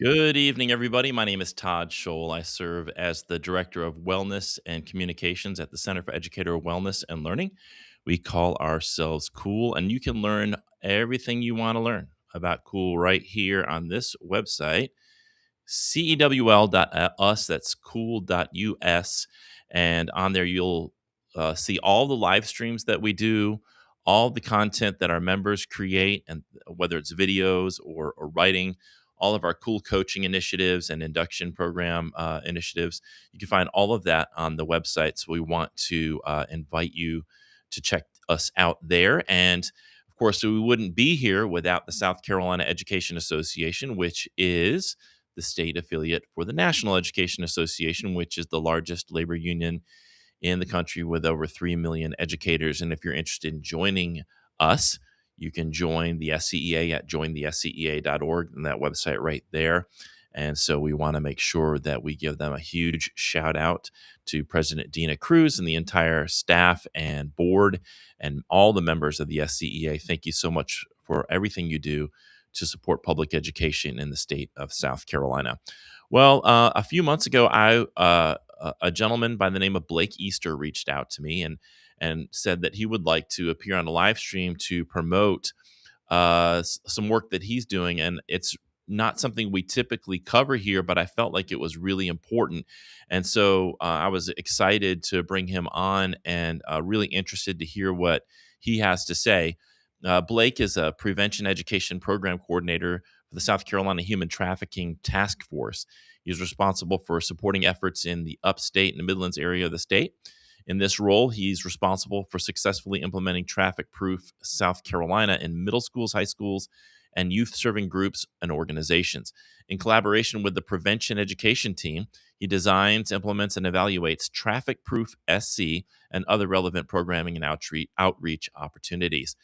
Good evening, everybody. My name is Todd Scholl. I serve as the Director of Wellness and Communications at the Center for Educator Wellness and Learning. We call ourselves Cool, and you can learn everything you want to learn about Cool right here on this website, cewl.us. That's cool.us. And on there, you'll see all the live streams that we do, all the content that our members create, and whether it's videos or writing, all of our cool coaching initiatives and induction program initiatives. You can find all of that on the website. So we want to invite you to check us out there. And of course, we wouldn't be here without the South Carolina Education Association, which is the state affiliate for the National Education Association, which is the largest labor union in the country with over 3 million educators. And if you're interested in joining us, you can join the SCEA at jointhescea.org and that website right there. And so we want to make sure that we give them a huge shout out to President Dina Cruz and the entire staff and board and all the members of the SCEA. Thank you so much for everything you do to support public education in the state of South Carolina. Well, a few months ago, a gentleman by the name of Blake Easter reached out to me and said that he would like to appear on a live stream to promote some work that he's doing, and it's not something we typically cover here, but I felt like it was really important, and so I was excited to bring him on and really interested to hear what he has to say. Blake is a prevention education program coordinator for the South Carolina Human Trafficking Task Force. He's responsible for supporting efforts in the upstate and the Midlands area of the state. In this role, he's responsible for successfully implementing Traffic Proof South Carolina in middle schools, high schools, and youth serving groups and organizations. In collaboration with the prevention education team, he designs, implements, and evaluates Traffic Proof SC and other relevant programming and outreach opportunities.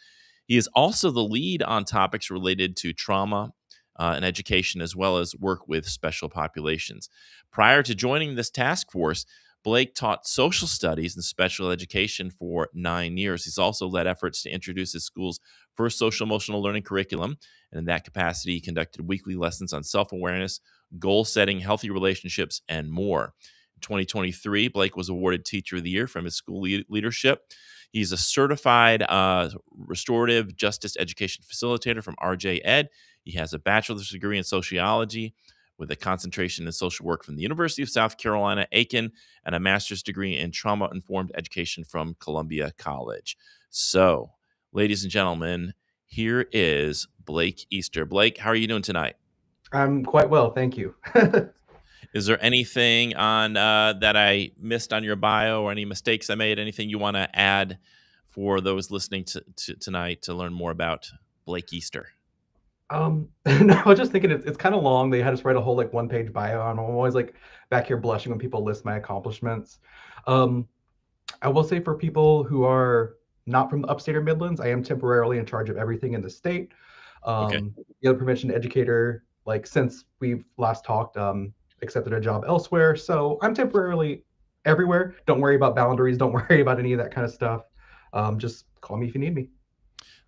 He is also the lead on topics related to trauma and education, as well as work with special populations. Prior to joining this task force, Blake taught social studies and special education for 9 years. He's also led efforts to introduce his school's first social emotional learning curriculum. And in that capacity, he conducted weekly lessons on self awareness, goal setting, healthy relationships, and more. In 2023, Blake was awarded Teacher of the Year from his school leadership. He's a certified restorative justice education facilitator from RJ Ed. He has a bachelor's degree in sociology with a concentration in social work from the University of South Carolina, Aiken, and a master's degree in trauma-informed education from Columbia College. So, ladies and gentlemen, here is Blake Easter. Blake, how are you doing tonight? I'm quite well, thank you. Is there anything on that I missed on your bio or any mistakes I made? Anything you want to add for those listening to tonight to learn more about Blake Easter? No, I was just thinking it's kind of long. They had us write a whole like one-page bio, and I'm always like back here blushing when people list my accomplishments. Um, I will say for people who are not from the upstate or Midlands, I am temporarily in charge of everything in the state. Okay. The other prevention educator, like since we've last talked, accepted a job elsewhere, so I'm temporarily everywhere. Don't worry about boundaries. Don't worry about any of that kind of stuff. Just call me if you need me.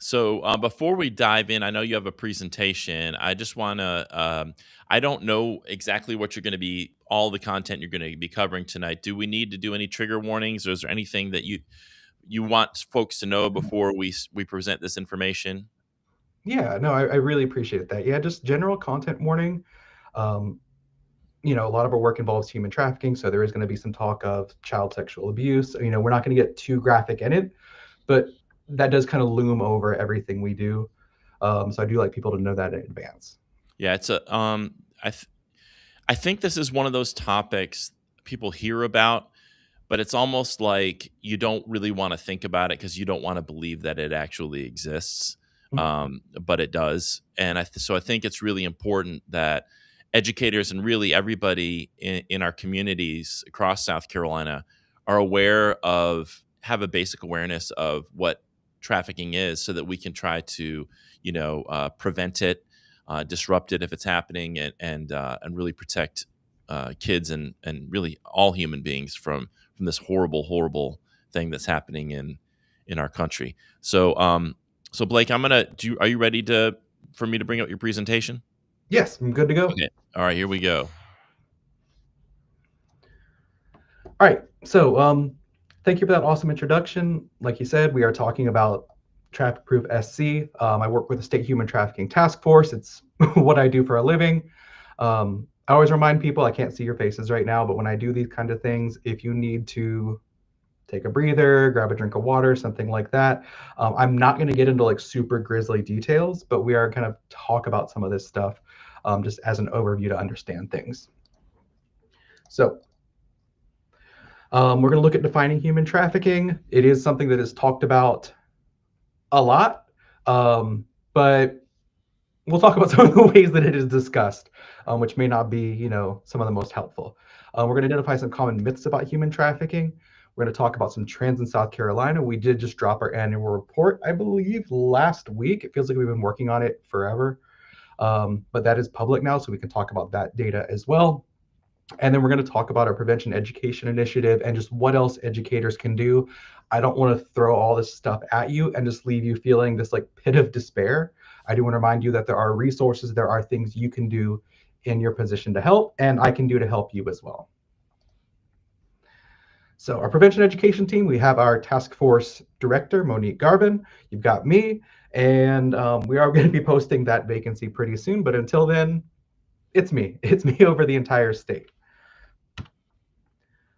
So before we dive in, I know you have a presentation. I just want to, I don't know exactly what you're going to be, all the content you're going to be covering tonight. Do we need to do any trigger warnings, or is there anything that you want folks to know before we present this information? Yeah, no, I really appreciate that. Yeah, just general content warning. Um, a lot of our work involves human trafficking, so there is going to be some talk of child sexual abuse. We're not going to get too graphic in it, but that does kind of loom over everything we do. So I do like people to know that in advance. Yeah, it's a I think this is one of those topics people hear about, but it's almost like you don't really want to think about it because you don't want to believe that it actually exists. But it does. And so I think it's really important that educators and really everybody in our communities across South Carolina are aware of, have a basic awareness of what trafficking is so that we can try to, prevent it, disrupt it if it's happening, and really protect kids and really all human beings from this horrible thing that's happening in our country. So Blake, I'm gonna do. Are you ready to for me to bring up your presentation? Yes, I'm good to go. Okay. All right, here we go. All right. So, thank you for that awesome introduction. Like you said, we are talking about Traffic Proof SC. I work with the State Human Trafficking Task Force. It's what I do for a living. I always remind people, I can't see your faces right now, but when I do these kind of things, if you need to take a breather, grab a drink of water, something like that. I'm not going to get into like super grisly details, but we are going to talk about some of this stuff just as an overview to understand things. So, we're going to look at defining human trafficking. It is something that is talked about a lot, but we'll talk about some of the ways that it is discussed, which may not be, some of the most helpful. We're going to identify some common myths about human trafficking. We're going to talk about some trends in South Carolina. We did just drop our annual report, I believe, last week. It feels like we've been working on it forever, but that is public now, so we can talk about that data as well. And then we're going to talk about our prevention education initiative and just what else educators can do. I don't want to throw all this stuff at you and just leave you feeling this like pit of despair. I do want to remind you that there are resources, there are things you can do in your position to help, and I can do to help you as well. So our prevention education team, we have our task force director, Monique Garvin. You've got me, and we are going to be posting that vacancy pretty soon. But until then, it's me. It's me over the entire state.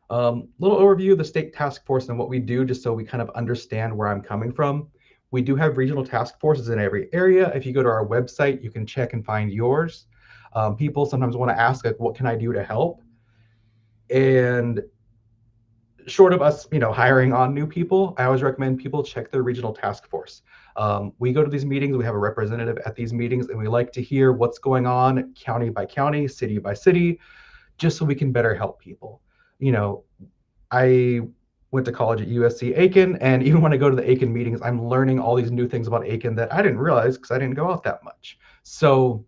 Little overview of the state task force and what we do, just so we kind of understand where I'm coming from. We do have regional task forces in every area. If you go to our website, you can check and find yours. People sometimes want to ask, like, what can I do to help? And short of us, hiring on new people, I always recommend people check their regional task force. We go to these meetings, we have a representative at these meetings, and we like to hear what's going on county by county, city by city, just so we can better help people. I went to college at USC Aiken, and even when I go to the Aiken meetings, I'm learning all these new things about Aiken that I didn't realize because I didn't go out that much. So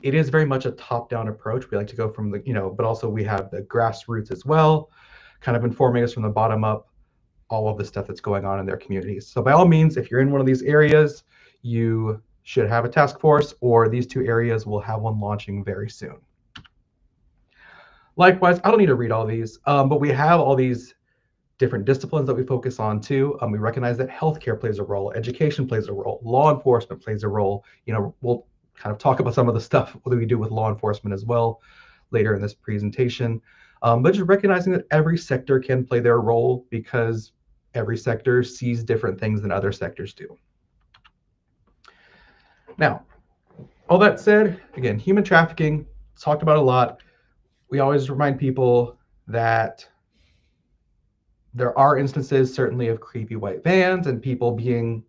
it is very much a top-down approach. We like to go from but also we have the grassroots as well, kind of informing us from the bottom up all of the stuff that's going on in their communities. So by all means, if you're in one of these areas, you should have a task force, or these two areas will have one launching very soon. Likewise, I don't need to read all these, but we have all these different disciplines that we focus on too. We recognize that healthcare plays a role, education plays a role, law enforcement plays a role. We'll kind of talk about some of the stuff that we do with law enforcement as well later in this presentation. But just recognizing that every sector can play their role because every sector sees different things than other sectors do. Now, all that said, again, human trafficking, talked about a lot. We always remind people that there are instances, certainly, of creepy white vans and people being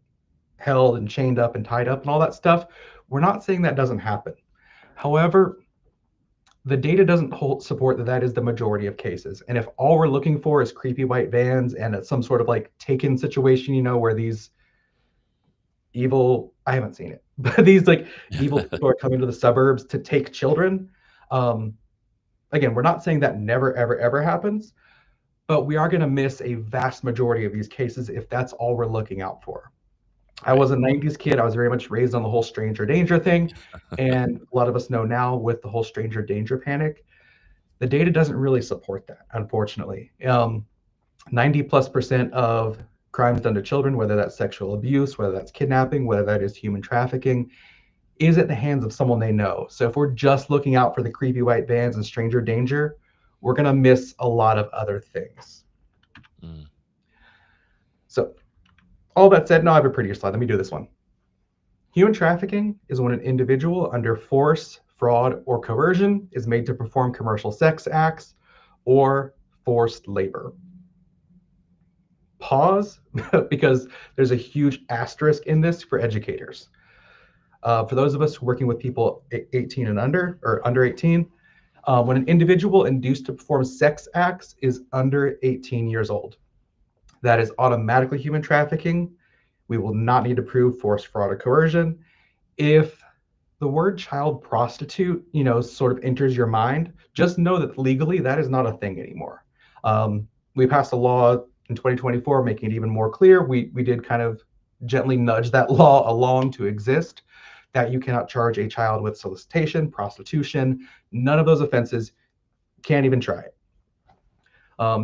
held and chained up and tied up and all that stuff. We're not saying that doesn't happen. However, the data doesn't support that that is the majority of cases. And if all we're looking for is creepy white vans and it's some sort of like taken situation, where these evil, I haven't seen it, but these like evil people are coming to the suburbs to take children. Again, we're not saying that never, ever, ever happens, but we are going to miss a vast majority of these cases if that's all we're looking out for. I was a 90s kid. I was very much raised on the whole stranger danger thing. And a lot of us know now with the whole stranger danger panic, the data doesn't really support that, unfortunately. 90+% of crimes done to children, whether that's sexual abuse, whether that's kidnapping, whether that is human trafficking, is at the hands of someone they know. So if we're just looking out for the creepy white vans and stranger danger, we're going to miss a lot of other things. So all that said, now I have a prettier slide. Let me do this one. Human trafficking is when an individual under force, fraud, or coercion is made to perform commercial sex acts or forced labor. Pause, because there's a huge asterisk in this for educators. For those of us working with people 18 and under, or under 18, when an individual induced to perform sex acts is under 18 years old, that is automatically human trafficking. We will not need to prove force, fraud, or coercion. If the word child prostitute, sort of enters your mind, just know that legally that is not a thing anymore. We passed a law in 2024 making it even more clear. We did kind of gently nudge that law along to exist, that you cannot charge a child with solicitation, prostitution, none of those offenses. Can't even try it.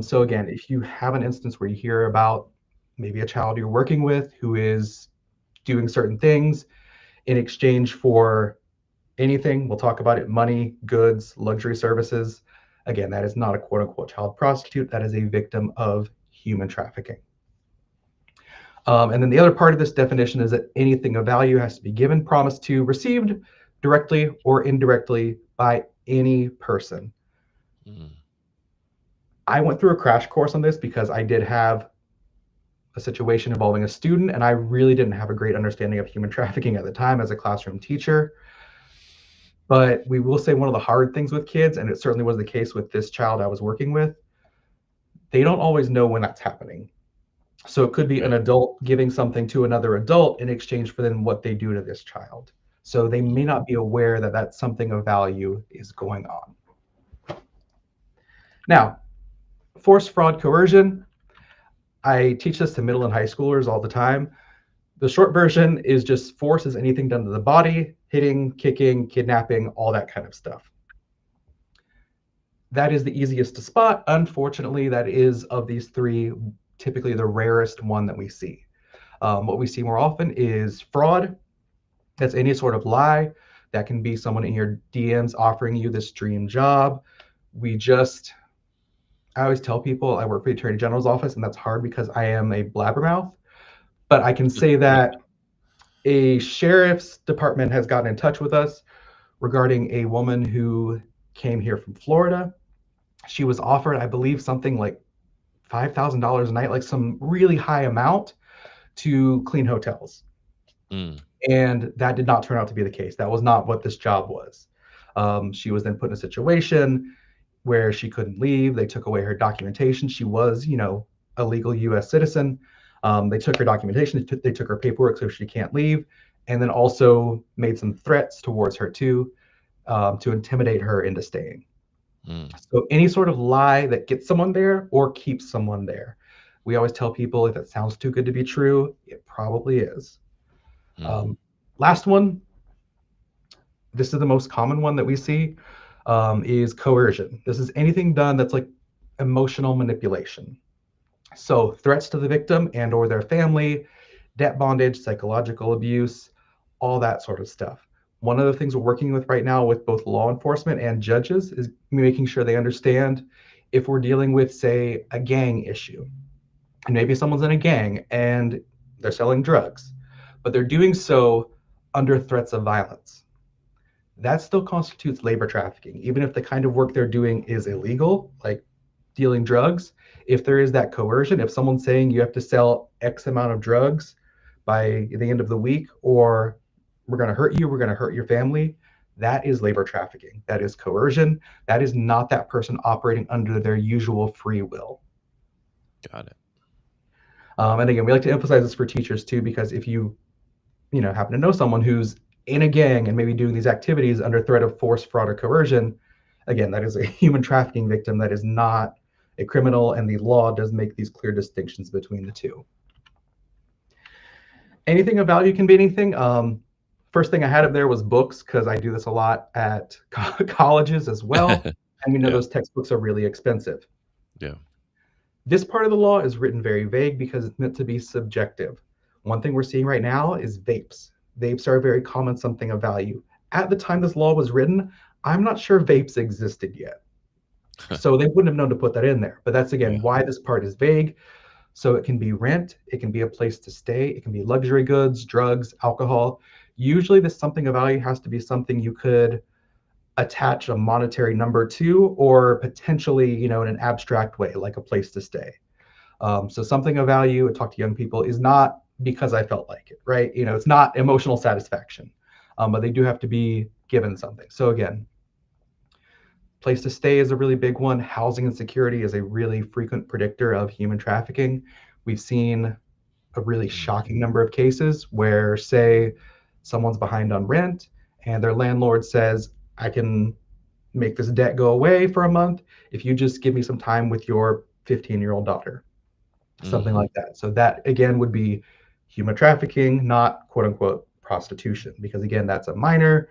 So again, if you have an instance where you hear about maybe a child you're working with who is doing certain things in exchange for anything, we'll talk about it, money, goods, luxury services. Again, that is not a quote unquote child prostitute. That is a victim of human trafficking. And then the other part of this definition is that anything of value has to be given, promised to, received directly or indirectly by any person. Mm. I went through a crash course on this because I did have a situation involving a student, and I really didn't have a great understanding of human trafficking at the time as a classroom teacher. But we will say one of the hard things with kids, and it certainly was the case with this child I was working with, they don't always know when that's happening. So it could be an Okay. adult giving something to another adult in exchange for then what they do to this child. So they may not be aware that that's something of value is going on. Now, force, fraud, coercion. I teach this to middle and high schoolers all the time. The short version is just force is anything done to the body, hitting, kicking, kidnapping, all that kind of stuff. That is the easiest to spot. Unfortunately, that is of these three, typically the rarest one that we see. What we see more often is fraud. That's any sort of lie. That can be someone in your DMs offering you this dream job. I always tell people I work for the Attorney General's office, and that's hard because I am a blabbermouth. But I can say that a sheriff's department has gotten in touch with us regarding a woman who came here from Florida. She was offered, I believe, something like $5,000 a night, like some really high amount to clean hotels. Mm. And that did not turn out to be the case. That was not what this job was. She was then put in a situation where she couldn't leave. They took away her documentation. She was, a legal U.S. citizen. They took her documentation. They took her paperwork so she can't leave, and then also made some threats towards her too, to intimidate her into staying. Mm. So any sort of lie that gets someone there or keeps someone there. We always tell people if it sounds too good to be true, it probably is. Mm. Um, Last one, this is the most common one that we see, is coercion. This is anything done that's like emotional manipulation. So threats to the victim and or their family, debt bondage, psychological abuse, all that sort of stuff. One of the things we're working with right now with both law enforcement and judges is making sure they understand if we're dealing with, say, a gang issue, and maybe someone's in a gang and they're selling drugs, but they're doing so under threats of violence. That still constitutes labor trafficking, even if the kind of work they're doing is illegal, like dealing drugs. If there is that coercion, if someone's saying you have to sell X amount of drugs by the end of the week, or we're going to hurt you, we're going to hurt your family, that is labor trafficking. That is coercion. That is not that person operating under their usual free will. Got it. And again, we like to emphasize this for teachers too, because if you happen to know someone who's in a gang and maybe doing these activities under threat of force, fraud, or coercion, again, that is a human trafficking victim. That is not a criminal, and the law does make these clear distinctions between the two. Anything of value can be anything. First thing I had up there was books, because I do this a lot at colleges as well. And we know Yeah. those textbooks are really expensive. Yeah. This part of the law is written very vague because it's meant to be subjective. One thing we're seeing right now is vapes. Vapes are a very common something of value. At the time this law was written, I'm not sure vapes existed yet. So they wouldn't have known to put that in there. But that's again Yeah. why this part is vague. So it can be rent, it can be a place to stay, it can be luxury goods, drugs, alcohol. Usually this something of value has to be something you could attach a monetary number to, or potentially, in an abstract way, like a place to stay. So something of value, I talk to young people, is not because I felt like it, right? It's not emotional satisfaction, but they do have to be given something. So again, place to stay is a really big one. Housing insecurity is a really frequent predictor of human trafficking. We've seen a really Mm. shocking number of cases where, say, someone's behind on rent and their landlord says, I can make this debt go away for a month if you just give me some time with your 15-year-old daughter, something Mm. like that. So that again would be human trafficking, not quote unquote prostitution, because again, that's a minor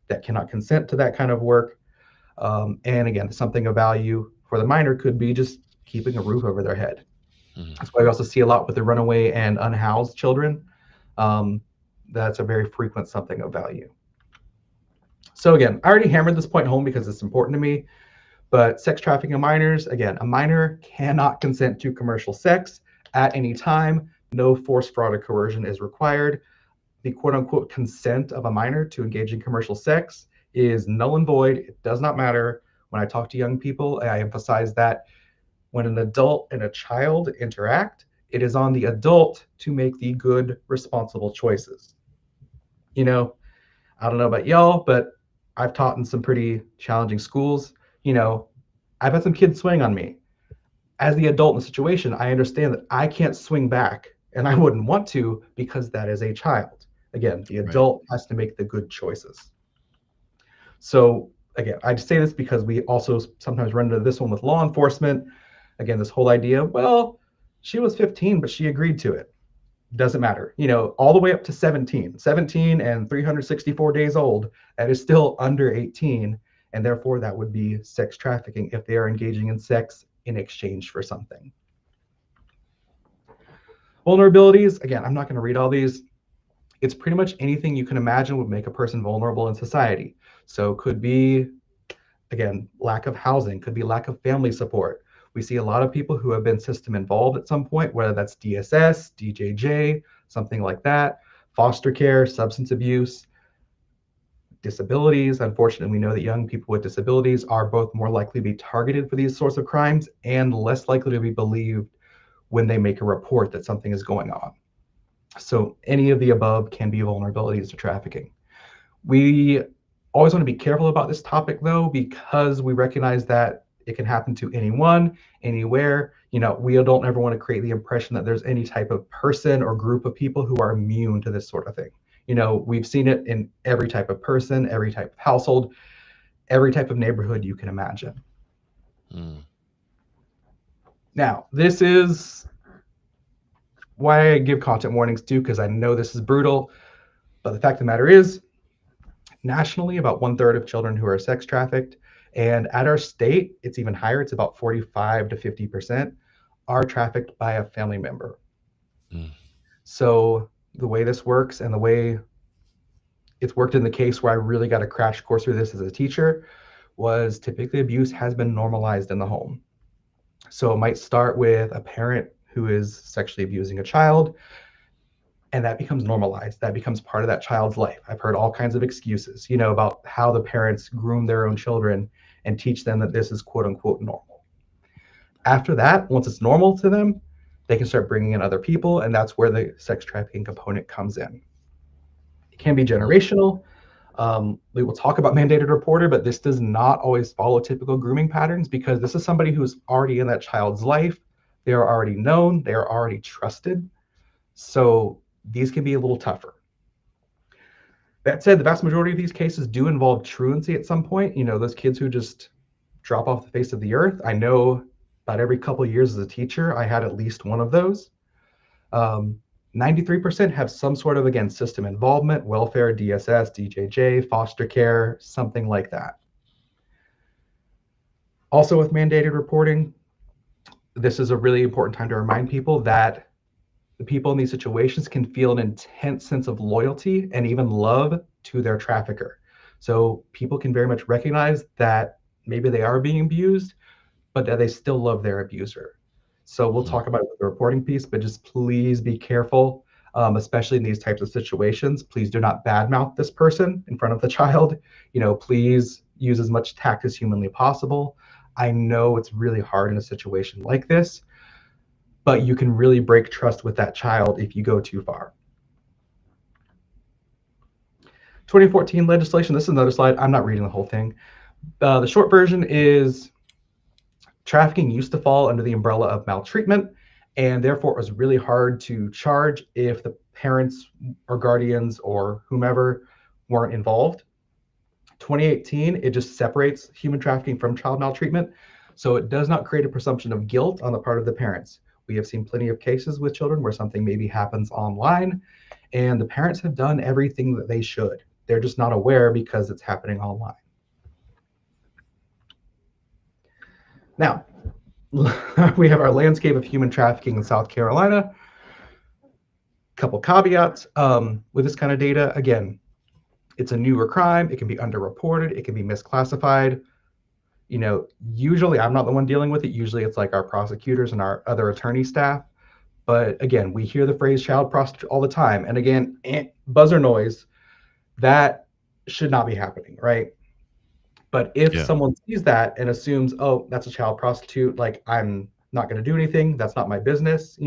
that cannot consent to that kind of work. And again, something of value for the minor could be just keeping a roof over their head. Mm. That's why we also see a lot with the runaway and unhoused children. Um, that's a very frequent something of value. So again, I already hammered this point home because it's important to me, but sex trafficking of minors, again, a minor cannot consent to commercial sex at any time. No force, fraud, or coercion is required. The quote unquote consent of a minor to engage in commercial sex is null and void. It does not matter. When I talk to young people, I emphasize that when an adult and a child interact, it is on the adult to make the good, responsible choices. You know, I don't know about y'all, but I've taught in some pretty challenging schools. You know, I've had some kids swing on me. As the adult in the situation, I understand that I can't swing back and I wouldn't want to because that is a child. Again, the Right. adult has to make the good choices. So, again, I say this because we also sometimes run into this one with law enforcement. Again, this whole idea, well, she was 15, but she agreed to it. Doesn't matter. You know, all the way up to 17 and 364 days old, that is still under 18. And therefore, that would be sex trafficking if they are engaging in sex in exchange for something. Vulnerabilities, again, I'm not going to read all these. It's pretty much anything you can imagine would make a person vulnerable in society. So, could be, again, lack of housing, could be lack of family support. We see a lot of people who have been system involved at some point, whether that's DSS, DJJ, something like that, foster care, substance abuse, disabilities. Unfortunately, we know that young people with disabilities are both more likely to be targeted for these sorts of crimes and less likely to be believed when they make a report that something is going on. So any of the above can be vulnerabilities to trafficking. We always want to be careful about this topic though, because we recognize that it can happen to anyone, anywhere. You know, we don't ever want to create the impression that there's any type of person or group of people who are immune to this sort of thing. You know, we've seen it in every type of person, every type of household, every type of neighborhood you can imagine. Mm. Now, this is why I give content warnings too, because I know this is brutal. But the fact of the matter is, nationally, about 1/3 of children who are sex trafficked, and at our state, it's even higher. It's about 45 to 50% are trafficked by a family member. Mm. So the way this works and the way it's worked in the case where I really got a crash course through this as a teacher was typically abuse has been normalized in the home. So it might start with a parent who is sexually abusing a child, and that becomes normalized. That becomes part of that child's life. I've heard all kinds of excuses, you know, about how the parents groom their own children and teach them that this is quote unquote normal. After that, once it's normal to them, they can start bringing in other people, and that's where the sex trafficking component comes in. It can be generational. We will talk about mandated reporter, but this does not always follow typical grooming patterns because this is somebody who's already in that child's life. They are already known, they are already trusted. So these can be a little tougher. That said, the vast majority of these cases do involve truancy at some point. You know, those kids who just drop off the face of the earth. I know about every couple of years as a teacher, I had at least one of those. 93% have some sort of, again, system involvement, welfare, DSS, DJJ, foster care, something like that. Also, with mandated reporting, this is a really important time to remind people that the people in these situations can feel an intense sense of loyalty and even love to their trafficker. So people can very much recognize that maybe they are being abused, but that they still love their abuser. So we'll Mm. talk about it with the reporting piece, but just please be careful, especially in these types of situations. Please do not badmouth this person in front of the child. You know, please use as much tact as humanly possible. I know it's really hard in a situation like this, but you can really break trust with that child if you go too far. 2014 legislation, this is another slide. I'm not reading the whole thing. The short version is trafficking used to fall under the umbrella of maltreatment, and therefore it was really hard to charge if the parents or guardians or whomever weren't involved. 2018, it just separates human trafficking from child maltreatment. So it does not create a presumption of guilt on the part of the parents. We have seen plenty of cases with children where something maybe happens online and the parents have done everything that they should. They're just not aware because it's happening online. Now, we have our landscape of human trafficking in South Carolina. Couple caveats with this kind of data. Again, it's a newer crime. It can be underreported. It can be misclassified. Usually I'm not the one dealing with it. Usually it's like our prosecutors and our other attorney staff. But again, we hear the phrase child prostitute all the time. And again, buzzer noise, that should not be happening, right? But if Yeah. someone sees that and assumes, oh, that's a child prostitute, like I'm not going to do anything, that's not my business,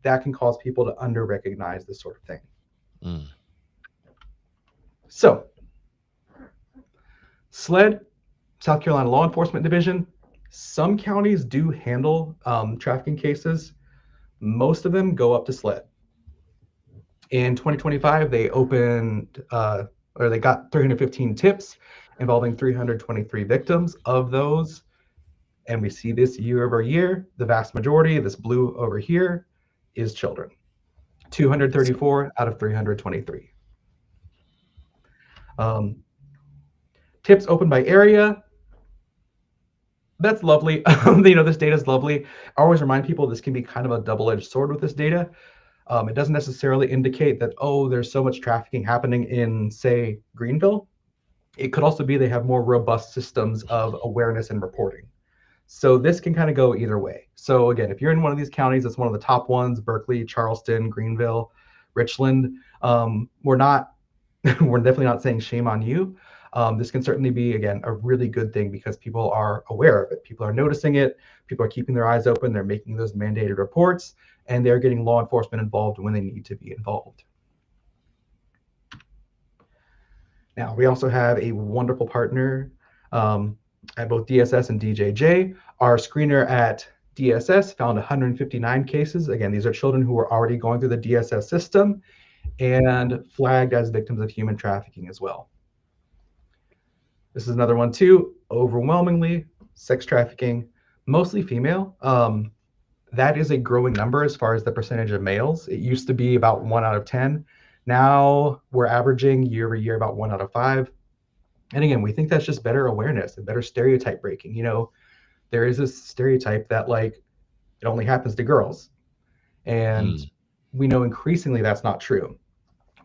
that can cause people to under recognize this sort of thing. Mm. So, SLED, South Carolina Law Enforcement Division, some counties do handle trafficking cases. Most of them go up to SLED. In 2025, they they got 315 tips involving 323 victims. Of those, and we see this year over year, the vast majority, this blue over here, is children. 234 out of 323. Tips open by area. That's lovely. This data is lovely. I always remind people this can be kind of a double-edged sword with this data. It doesn't necessarily indicate that, oh, there's so much trafficking happening in, say, Greenville. It could also be they have more robust systems of awareness and reporting. So this can kind of go either way. So again, if you're in one of these counties, it's one of the top ones, Berkeley, Charleston, Greenville, Richland, we're definitely not saying shame on you. This can certainly be, again, a really good thing because people are aware of it. People are noticing it. People are keeping their eyes open. They're making those mandated reports, and they're getting law enforcement involved when they need to be involved. Now, we also have a wonderful partner at both DSS and DJJ. Our screener at DSS found 159 cases. Again, these are children who were already going through the DSS system and flagged as victims of human trafficking as well. This is another one too. Overwhelmingly, sex trafficking, mostly female. That is a growing number as far as the percentage of males. It used to be about 1 out of 10. Now we're averaging year over year about 1 out of 5. And again, we think that's just better awareness and better stereotype breaking. There is this stereotype that like it only happens to girls. And we know increasingly that's not true.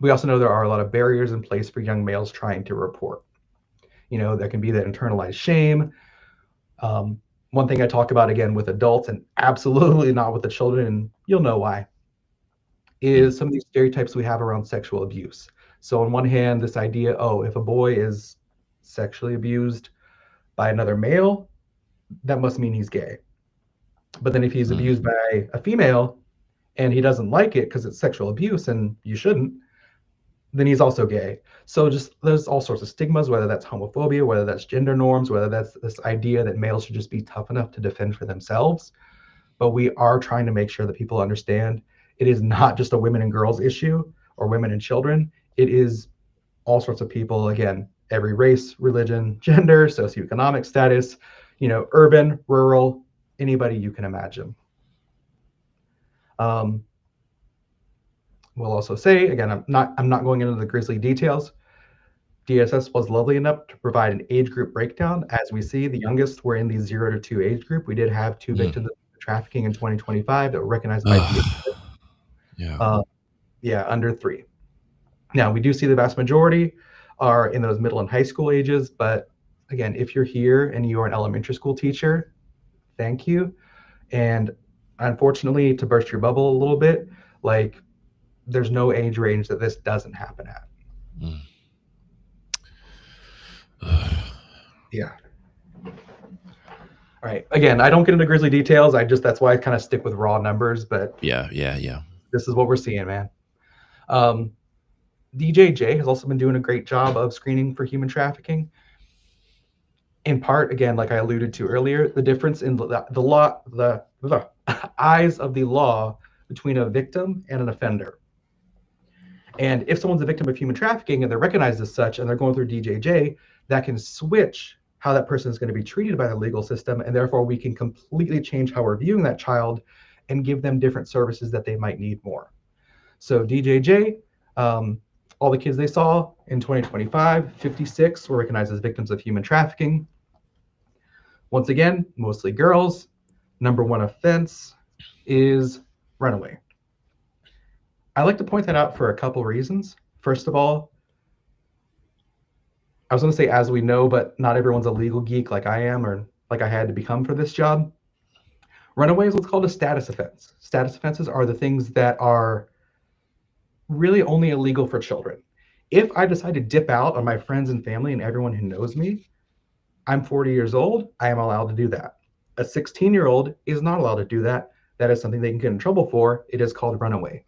We also know there are a lot of barriers in place for young males trying to report. There can be that internalized shame. One thing I talk about again with adults and absolutely not with the children, and you'll know why, is some of these stereotypes we have around sexual abuse. So on one hand, this idea, oh, if a boy is sexually abused by another male, that must mean he's gay. But then if he's abused by a female and he doesn't like it because it's sexual abuse and you shouldn't, then he's also gay. So just there's all sorts of stigmas, whether that's homophobia, whether that's gender norms, whether that's this idea that males should just be tough enough to defend for themselves. But we are trying to make sure that people understand it is not just a women and girls issue or women and children. It is all sorts of people, again, every race, religion, gender, socioeconomic status, urban, rural, anybody you can imagine. We'll also say, again, I'm not going into the grisly details. DSS was lovely enough to provide an age group breakdown. As we see, the youngest were in the 0 to 2 age group. We did have 2 victims of trafficking in 2025 that were recognized by DSS. Yeah, under 3. Now, we do see the vast majority are in those middle and high school ages. But again, if you're here and you are an elementary school teacher, thank you. And unfortunately, to burst your bubble a little bit, like there's no age range that this doesn't happen at. Yeah. All right. Again, I don't get into grisly details. That's why I kind of stick with raw numbers. But yeah. This is what we're seeing, man. DJJ has also been doing a great job of screening for human trafficking. In part, again, like I alluded to earlier, the difference in the eyes of the law between a victim and an offender. And if someone's a victim of human trafficking and they're recognized as such and they're going through DJJ, that can switch how that person is going to be treated by the legal system. And therefore, we can completely change how we're viewing that child and give them different services that they might need more. So DJJ, all the kids they saw in 2025, 56 were recognized as victims of human trafficking. Once again, mostly girls. Number one offense is runaway. I like to point that out for a couple reasons. First of all, I was going to say as we know, but not everyone's a legal geek like I am or like I had to become for this job. Runaway is what's called a status offense. Status offenses are the things that are really only illegal for children. If I decide to dip out on my friends and family and everyone who knows me, I'm 40 years old, I am allowed to do that. A 16-year-old is not allowed to do that. That is something they can get in trouble for. It is called runaway.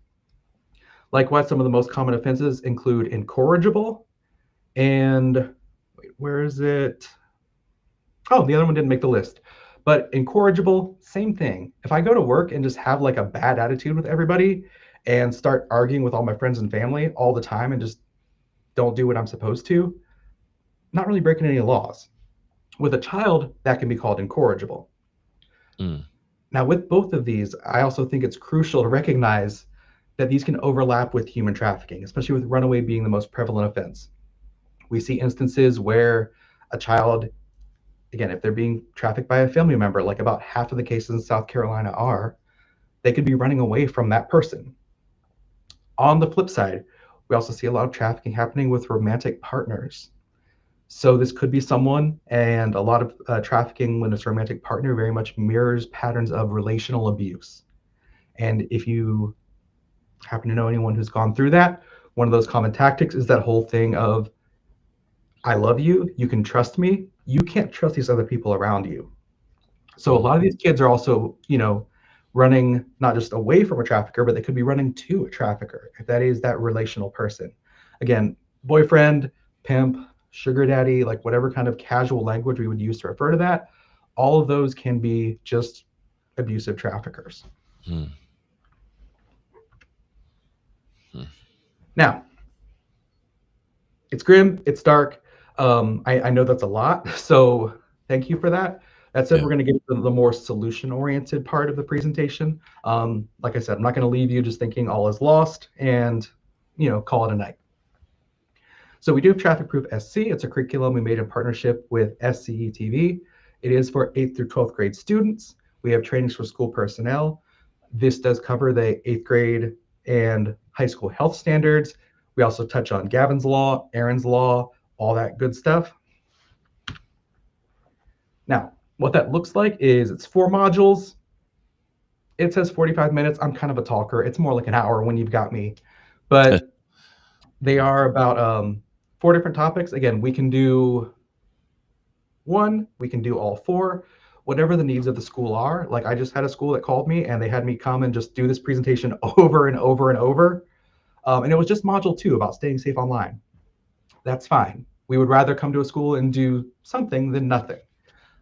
Likewise, some of the most common offenses include incorrigible and wait, where is it? Oh, the other one didn't make the list. But incorrigible, same thing. If I go to work and just have like a bad attitude with everybody and start arguing with all my friends and family all the time and just don't do what I'm supposed to, not really breaking any laws. With a child, that can be called incorrigible. Mm. Now, with both of these, I also think it's crucial to recognize that these can overlap with human trafficking, especially with runaway being the most prevalent offense. We see instances where a child, again, if they're being trafficked by a family member, like about half of the cases in South Carolina are, they could be running away from that person. On the flip side, we also see a lot of trafficking happening with romantic partners. So this could be someone, and a lot of trafficking when it's a romantic partner very much mirrors patterns of relational abuse. And if you happen to know anyone who's gone through that, one of those common tactics is that whole thing of, I love you, you can trust me, you can't trust these other people around you. So a Mm. lot of these kids are also, running not just away from a trafficker, but they could be running to a trafficker, if that is that relational person. Again, boyfriend, pimp, sugar daddy, like whatever kind of casual language we would use to refer to that, all of those can be just abusive traffickers. Mm. Mm. Now, it's grim, it's dark. I know that's a lot, so thank you for that. That said, Yeah. we're going to get to the more solution-oriented part of the presentation. Like I said, I'm not going to leave you just thinking all is lost and, call it a night. So we do have Traffic Proof SC. It's a curriculum we made in partnership with SCE TV. It is for 8th through 12th grade students. We have trainings for school personnel. This does cover the 8th grade and high school health standards. We also touch on Gavin's Law, Aaron's Law, all that good stuff. Now, what that looks like is it's 4 modules. It says 45 minutes. I'm kind of a talker. It's more like an hour when you've got me. But they are about 4 different topics. Again, we can do one, we can do all 4, whatever the needs of the school are. Like I just had a school that called me and they had me come and just do this presentation over and over and over. And it was just module 2 about staying safe online. That's fine. We would rather come to a school and do something than nothing.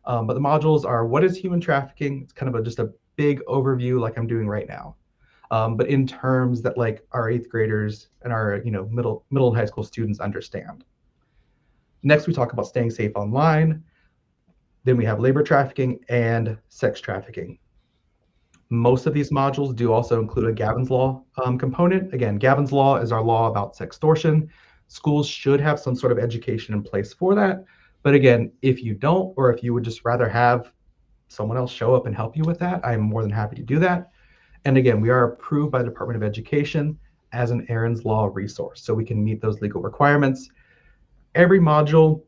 But the modules are what is human trafficking? It's kind of just a big overview like I'm doing right now. But in terms that like our 8th graders and our middle and high school students understand. Next, we talk about staying safe online. Then we have labor trafficking and sex trafficking. Most of these modules do also include a Gavin's Law component. Again, Gavin's Law is our law about sextortion. Schools should have some sort of education in place for that. But again, if you don't, or if you would just rather have someone else show up and help you with that, I'm more than happy to do that. And again, we are approved by the Department of Education as an Aaron's Law resource, so we can meet those legal requirements. Every module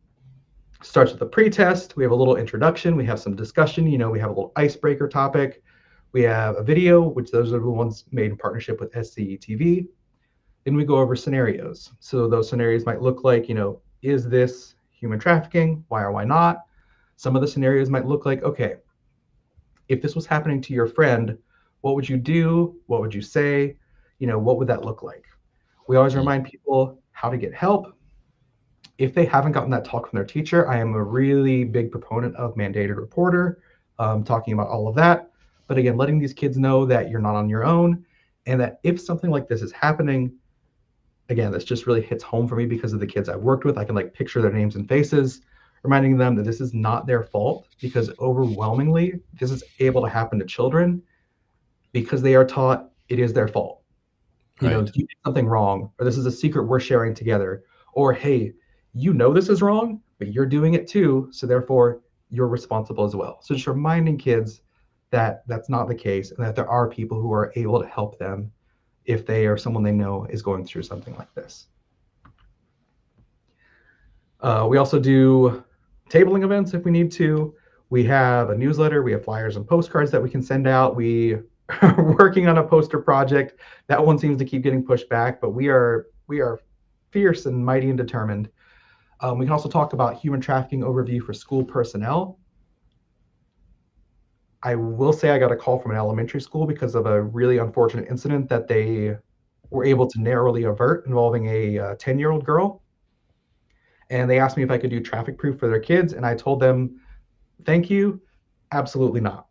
starts with a pretest. We have a little introduction. We have some discussion. We have a little icebreaker topic. We have a video, which those are the ones made in partnership with SCE TV. Then we go over scenarios. So those scenarios might look like, is this human trafficking? Why or why not? Some of the scenarios might look like, okay, if this was happening to your friend, what would you do? What would you say? What would that look like? We always Mm. remind people how to get help. If they haven't gotten that talk from their teacher, I am a really big proponent of mandated reporter, talking about all of that. But again, letting these kids know that you're not on your own and that if something like this is happening, again, this just really hits home for me because of the kids I've worked with. I can like picture their names and faces, reminding them that this is not their fault because overwhelmingly this is able to happen to children because they are taught it is their fault. Right. You did something wrong, or this is a secret we're sharing together, or hey, this is wrong, but you're doing it too, so therefore you're responsible as well. So just reminding kids that that's not the case, and that there are people who are able to help them if they or someone they know is going through something like this. We also do tabling events if we need to. We have a newsletter, we have flyers and postcards that we can send out. We are working on a poster project. That one seems to keep getting pushed back, but we are fierce and mighty and determined. We can also talk about human trafficking overview for school personnel. I will say I got a call from an elementary school because of a really unfortunate incident that they were able to narrowly avert involving a 10-year-old girl. And they asked me if I could do traffic proof for their kids. And I told them, thank you, absolutely not.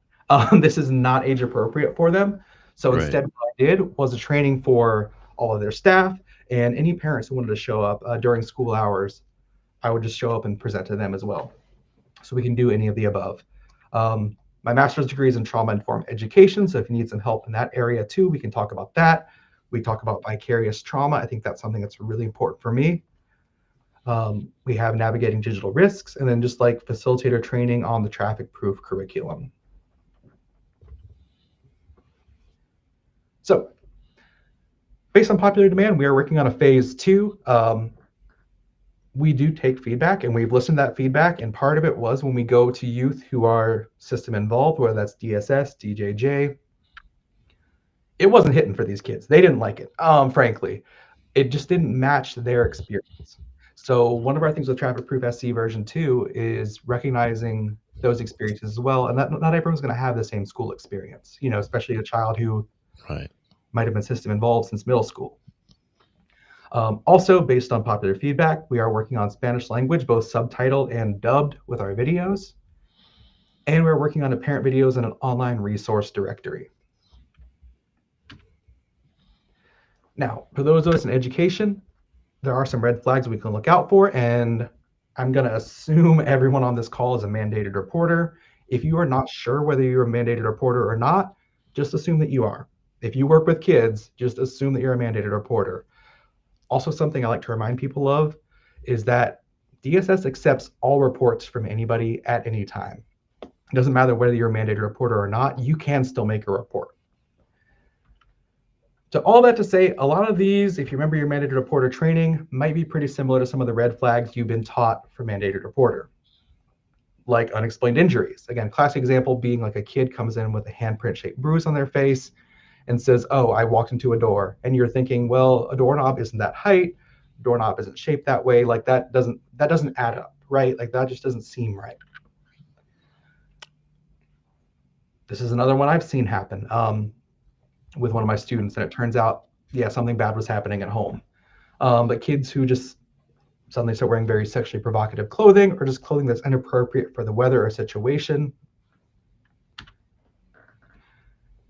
This is not age appropriate for them. So Right. instead, what I did was a training for all of their staff and any parents who wanted to show up during school hours. I would just show up and present to them as well. So we can do any of the above. My master's degree is in trauma-informed education. So if you need some help in that area too, we can talk about that. We talk about vicarious trauma. I think that's something that's really important for me. We have navigating digital risks, and then just like facilitator training on the traffic proof curriculum. So based on popular demand, we are working on a phase 2. We do take feedback, and we've listened to that feedback, and part of it was when we go to youth who are system involved, whether that's DSS, DJJ, it wasn't hitting for these kids. They didn't like it, frankly. It just didn't match their experience. So one of our things with TraffickProofSC version 2 is recognizing those experiences as well, and that not everyone's going to have the same school experience, especially a child who Right. might have been system involved since middle school. Also, based on popular feedback, we are working on Spanish language, both subtitled and dubbed with our videos. And we're working on a parent videos and an online resource directory. Now, for those of us in education, there are some red flags we can look out for, and I'm going to assume everyone on this call is a mandated reporter. If you are not sure whether you're a mandated reporter or not, just assume that you are. If you work with kids, just assume that you're a mandated reporter. Also, something I like to remind people of is that DSS accepts all reports from anybody at any time. It doesn't matter whether you're a mandated reporter or not, you can still make a report. So all that to say, a lot of these, if you remember your mandated reporter training, might be pretty similar to some of the red flags you've been taught for mandated reporter, like unexplained injuries. Again, classic example being like a kid comes in with a handprint-shaped bruise on their face and says, oh, I walked into a door. And you're thinking, well, a doorknob isn't that height, doorknob isn't shaped that way. Like that doesn't add up, right? Like that just doesn't seem right. This is another one I've seen happen with one of my students, and it turns out, yeah, something bad was happening at home. But kids who just suddenly start wearing very sexually provocative clothing or just clothing that's inappropriate for the weather or situation.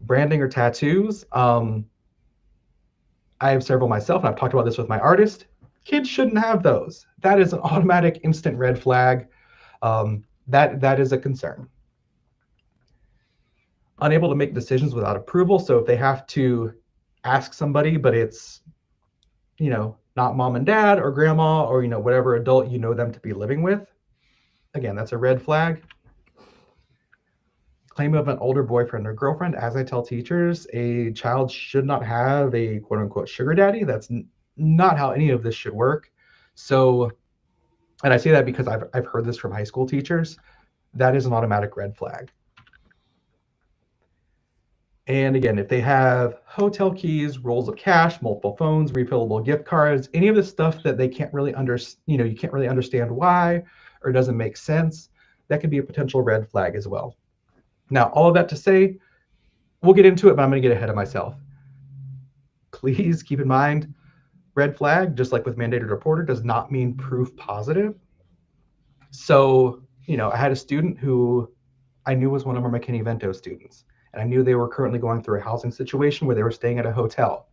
Branding or tattoos. I have several myself, and I've talked about this with my artist. Kids shouldn't have those. That is an automatic instant red flag. That is a concern. Unable to make decisions without approval. So if they have to ask somebody, but it's, not mom and dad or grandma or, whatever adult you know them to be living with, again, that's a red flag. Claim of an older boyfriend or girlfriend. As I tell teachers, a child should not have a quote unquote sugar daddy. That's not how any of this should work. So, and I say that because I've heard this from high school teachers. That is an automatic red flag. And again, if they have hotel keys, rolls of cash, multiple phones, refillable gift cards, any of the stuff that they can't really you can't really understand why or doesn't make sense, that could be a potential red flag as well. Now, all of that to say, we'll get into it, but I'm going to get ahead of myself. Please keep in mind, red flag, just like with mandated reporter, does not mean proof positive. So, I had a student who I knew was one of our McKinney-Vento students, and I knew they were currently going through a housing situation where they were staying at a hotel.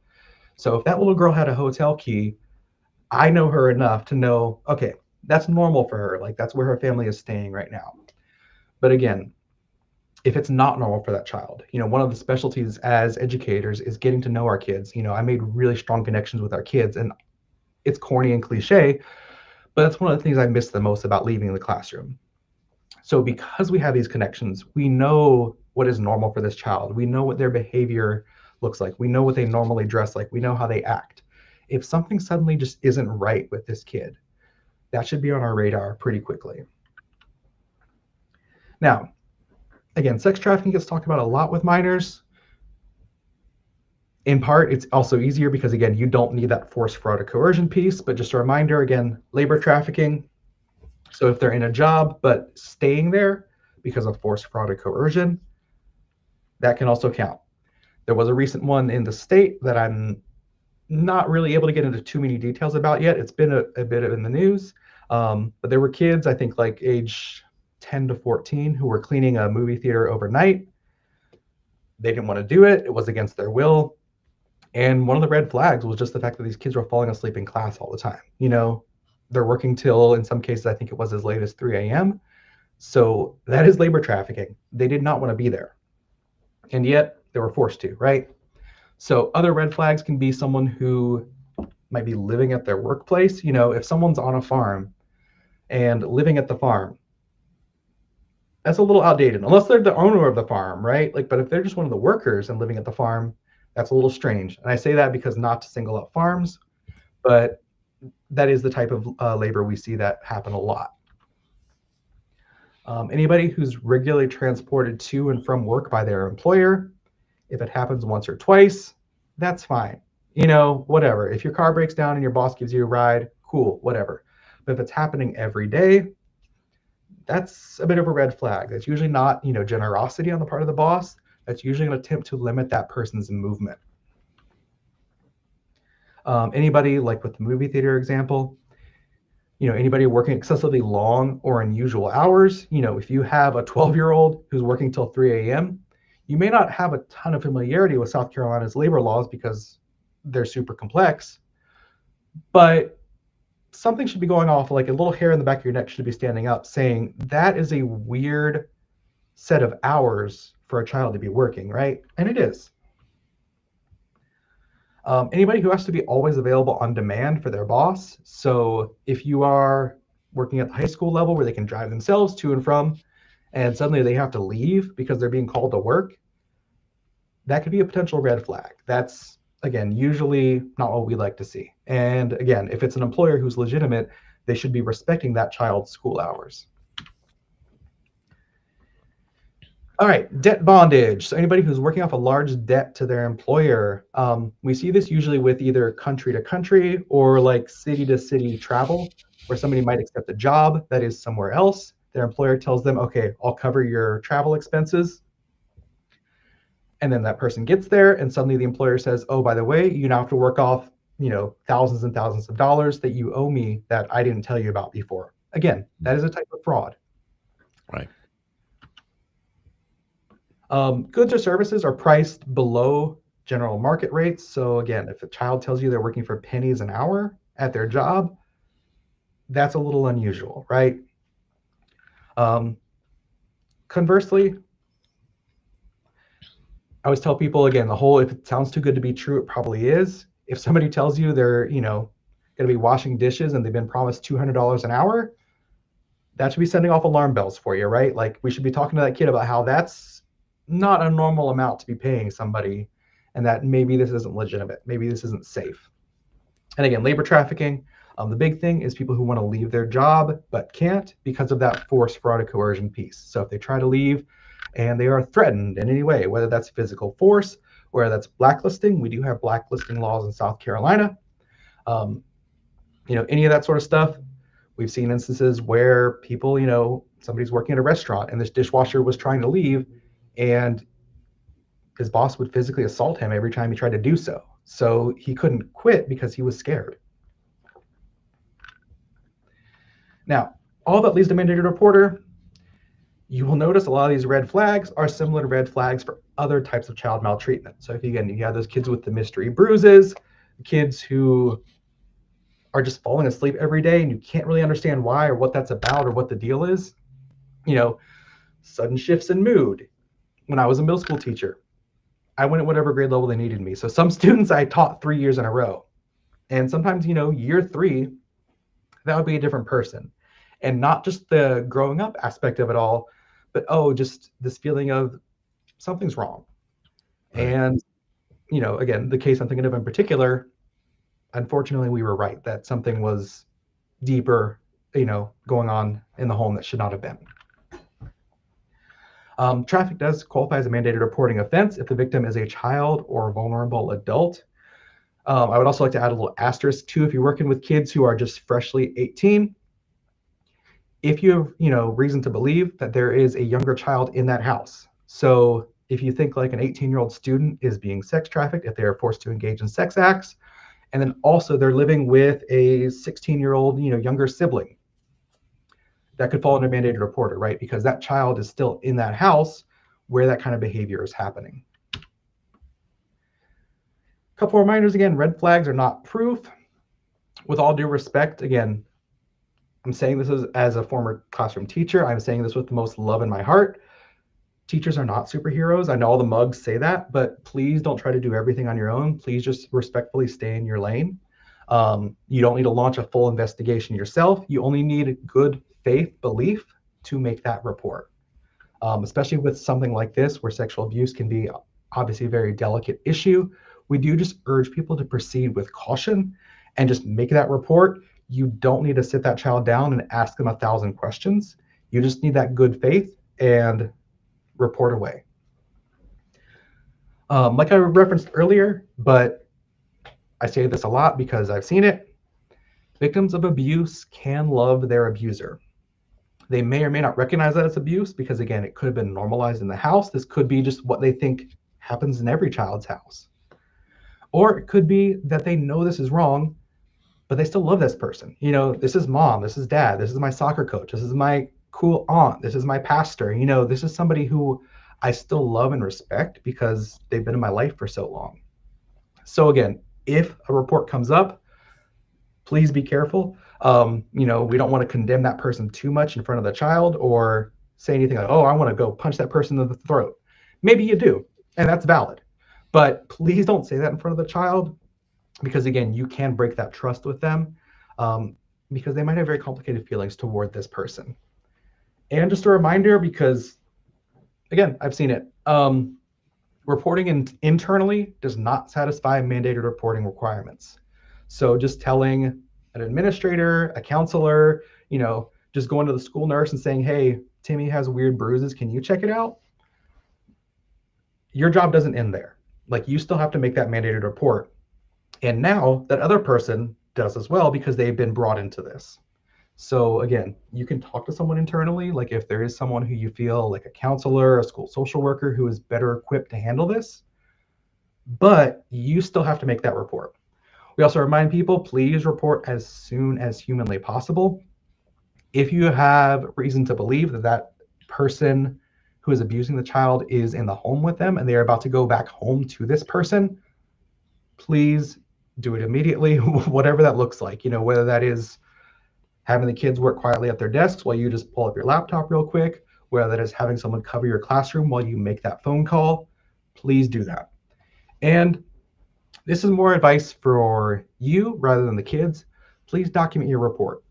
So if that little girl had a hotel key, I know her enough to know, okay, that's normal for her. Like that's where her family is staying right now. But again, if it's not normal for that child. One of the specialties as educators is getting to know our kids. I made really strong connections with our kids, and it's corny and cliche, but that's one of the things I miss the most about leaving the classroom. So because we have these connections, we know what is normal for this child. We know what their behavior looks like. We know what they normally dress like. We know how they act. If something suddenly just isn't right with this kid, that should be on our radar pretty quickly. Now, again, sex trafficking gets talked about a lot with minors. In part, it's also easier because, again, you don't need that force, fraud, or coercion piece. But just a reminder, again, labor trafficking. So if they're in a job but staying there because of force, fraud, or coercion, that can also count. There was a recent one in the state that I'm not really able to get into too many details about yet. It's been a bit in the news. But there were kids, I think like age 10 to 14, who were cleaning a movie theater overnight. They didn't want to do it. It was against their will. And one of the red flags was just the fact that these kids were falling asleep in class all the time. They're working till, in some cases, I think it was as late as 3 a.m. So that is labor trafficking. They did not want to be there. And yet they were forced to, right? So other red flags can be someone who might be living at their workplace. If someone's on a farm and living at the farm, that's a little outdated, unless they're the owner of the farm, right? But if they're just one of the workers and living at the farm, that's a little strange. And I say that because not to single out farms, but that is the type of labor we see that happen a lot. Anybody who's regularly transported to and from work by their employer, if it happens once or twice, that's fine. Whatever. If your car breaks down and your boss gives you a ride, cool, whatever. But if it's happening every day, that's a bit of a red flag. That's usually not, generosity on the part of the boss. That's usually an attempt to limit that person's movement. Anybody, like with the movie theater example, anybody working excessively long or unusual hours, if you have a 12-year-old who's working till 3 a.m., you may not have a ton of familiarity with South Carolina's labor laws because they're super complex, but something should be going off, like a little hair in the back of your neck should be standing up saying that is a weird set of hours for a child to be working, right? And it is. Anybody who has to be always available on demand for their boss. So if you are working at the high school level where they can drive themselves to and from, and suddenly they have to leave because they're being called to work, that could be a potential red flag. That's, again, usually not what we like to see. And again, if it's an employer who's legitimate, they should be respecting that child's school hours. All right, debt bondage. So anybody who's working off a large debt to their employer, we see this usually with either country to country or like city to city travel, where somebody might accept a job that is somewhere else. Their employer tells them, okay, I'll cover your travel expenses. And then that person gets there and suddenly the employer says, oh, by the way, you now have to work off, thousands and thousands of dollars that you owe me that I didn't tell you about before. Again, that is a type of fraud. Right. Goods or services are priced below general market rates. So again, if a child tells you they're working for pennies an hour at their job, that's a little unusual, right? Conversely, I always tell people, again, if it sounds too good to be true, it probably is. If somebody tells you they're, going to be washing dishes and they've been promised $200 an hour, that should be sending off alarm bells for you, right? Like we should be talking to that kid about how that's not a normal amount to be paying somebody and that maybe this isn't legitimate. Maybe this isn't safe. And again, labor trafficking, the big thing is people who want to leave their job but can't because of that force, fraud, or coercion piece. So if they try to leave and they are threatened in any way, whether that's physical force, whether that's blacklisting, we do have blacklisting laws in South Carolina, any of that sort of stuff. We've seen instances where people, somebody's working at a restaurant and this dishwasher was trying to leave and his boss would physically assault him every time he tried to do so. So he couldn't quit because he was scared. Now, all that leads to mandated reporter. You will notice a lot of these red flags are similar to red flags for other types of child maltreatment. So if you have those kids with the mystery bruises, kids who are just falling asleep every day and you can't really understand why or what that's about or what the deal is, sudden shifts in mood, when I was a middle school teacher, I went at whatever grade level they needed me. So some students I taught 3 years in a row. And sometimes, year three, that would be a different person. And not just the growing up aspect of it all, but oh, just this feeling of something's wrong. Right. And, again, the case I'm thinking of in particular, unfortunately, we were right that something was deeper, going on in the home that should not have been. Traffic does qualify as a mandated reporting offense if the victim is a child or vulnerable adult. I would also like to add a little asterisk too if you're working with kids who are just freshly 18. If you have, reason to believe that there is a younger child in that house. So if you think like an 18-year-old student is being sex trafficked, if they are forced to engage in sex acts, and then also they're living with a 16-year-old, younger sibling, that could fall under mandated reporter, right? Because that child is still in that house where that kind of behavior is happening. A couple reminders again, red flags are not proof. With all due respect, again, I'm saying this as a former classroom teacher. I'm saying this with the most love in my heart. Teachers are not superheroes. I know all the mugs say that, but please don't try to do everything on your own. Please just respectfully stay in your lane. You don't need to launch a full investigation yourself. You only need good faith belief to make that report. Especially with something like this, where sexual abuse can be obviously a very delicate issue. We do just urge people to proceed with caution and just make that report. You don't need to sit that child down and ask them 1,000 questions. You just need that good faith and report away. Like I referenced earlier, but I say this a lot because I've seen it. Victims of abuse can love their abuser. They may or may not recognize that it's abuse because, again, it could have been normalized in the house. This could be just what they think happens in every child's house. Or it could be that they know this is wrong, but they still love this person. This is mom, this is dad, this is my soccer coach, this is my cool aunt, this is my pastor. This is somebody who I still love and respect because they've been in my life for so long. So again, if a report comes up, please be careful. We don't want to condemn that person too much in front of the child or say anything like, oh, I want to go punch that person in the throat. Maybe you do, and that's valid. But please don't say that in front of the child because, again, you can break that trust with them because they might have very complicated feelings toward this person. And just a reminder, because, again, I've seen it. Reporting internally does not satisfy mandated reporting requirements. So just telling an administrator, a counselor, just going to the school nurse and saying, hey, Timmy has weird bruises. Can you check it out? Your job doesn't end there. Like, you still have to make that mandated report. And now that other person does as well because they've been brought into this. So again, you can talk to someone internally, like if there is someone who you feel like a counselor, a school social worker who is better equipped to handle this, but you still have to make that report. We also remind people, please report as soon as humanly possible. If you have reason to believe that that person who is abusing the child is in the home with them and they are about to go back home to this person, please do it immediately, whatever that looks like, whether that is having the kids work quietly at their desks while you just pull up your laptop real quick, whether that is having someone cover your classroom while you make that phone call, please do that. And this is more advice for you rather than the kids. Please document your report.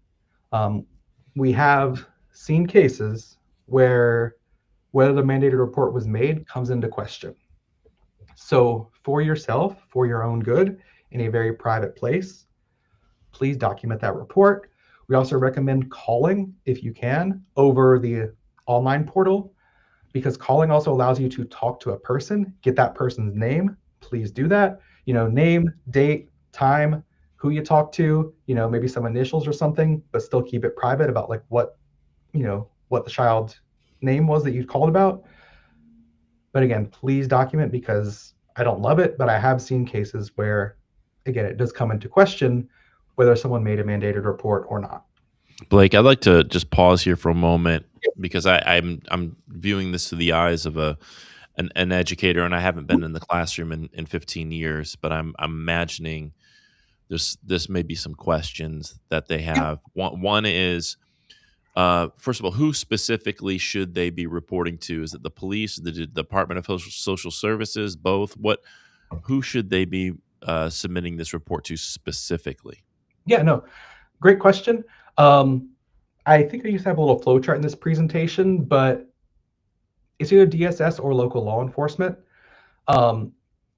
We have seen cases where whether the mandated report was made comes into question. So for yourself, for your own good, in a very private place, please document that report. We also recommend calling, if you can, over the online portal, because calling also allows you to talk to a person, get that person's name. Please do that. Name, date, time, who you talk to, maybe some initials or something, but still keep it private about like what the child's name was that you called about. But again, please document because I don't love it, but I have seen cases where, again, it does come into question whether someone made a mandated report or not. Blake, I'd like to just pause here for a moment because I'm viewing this through the eyes of an educator, and I haven't been in the classroom in 15 years, but I'm imagining this may be some questions that they have. One is first of all, who specifically should they be reporting to? Is it the police, the Department of Social Services, both? Who should they be submitting this report to specifically? Yeah, no, great question. Um, I think I used to have a little flow chart in this presentation, but it's either DSS or local law enforcement. Um,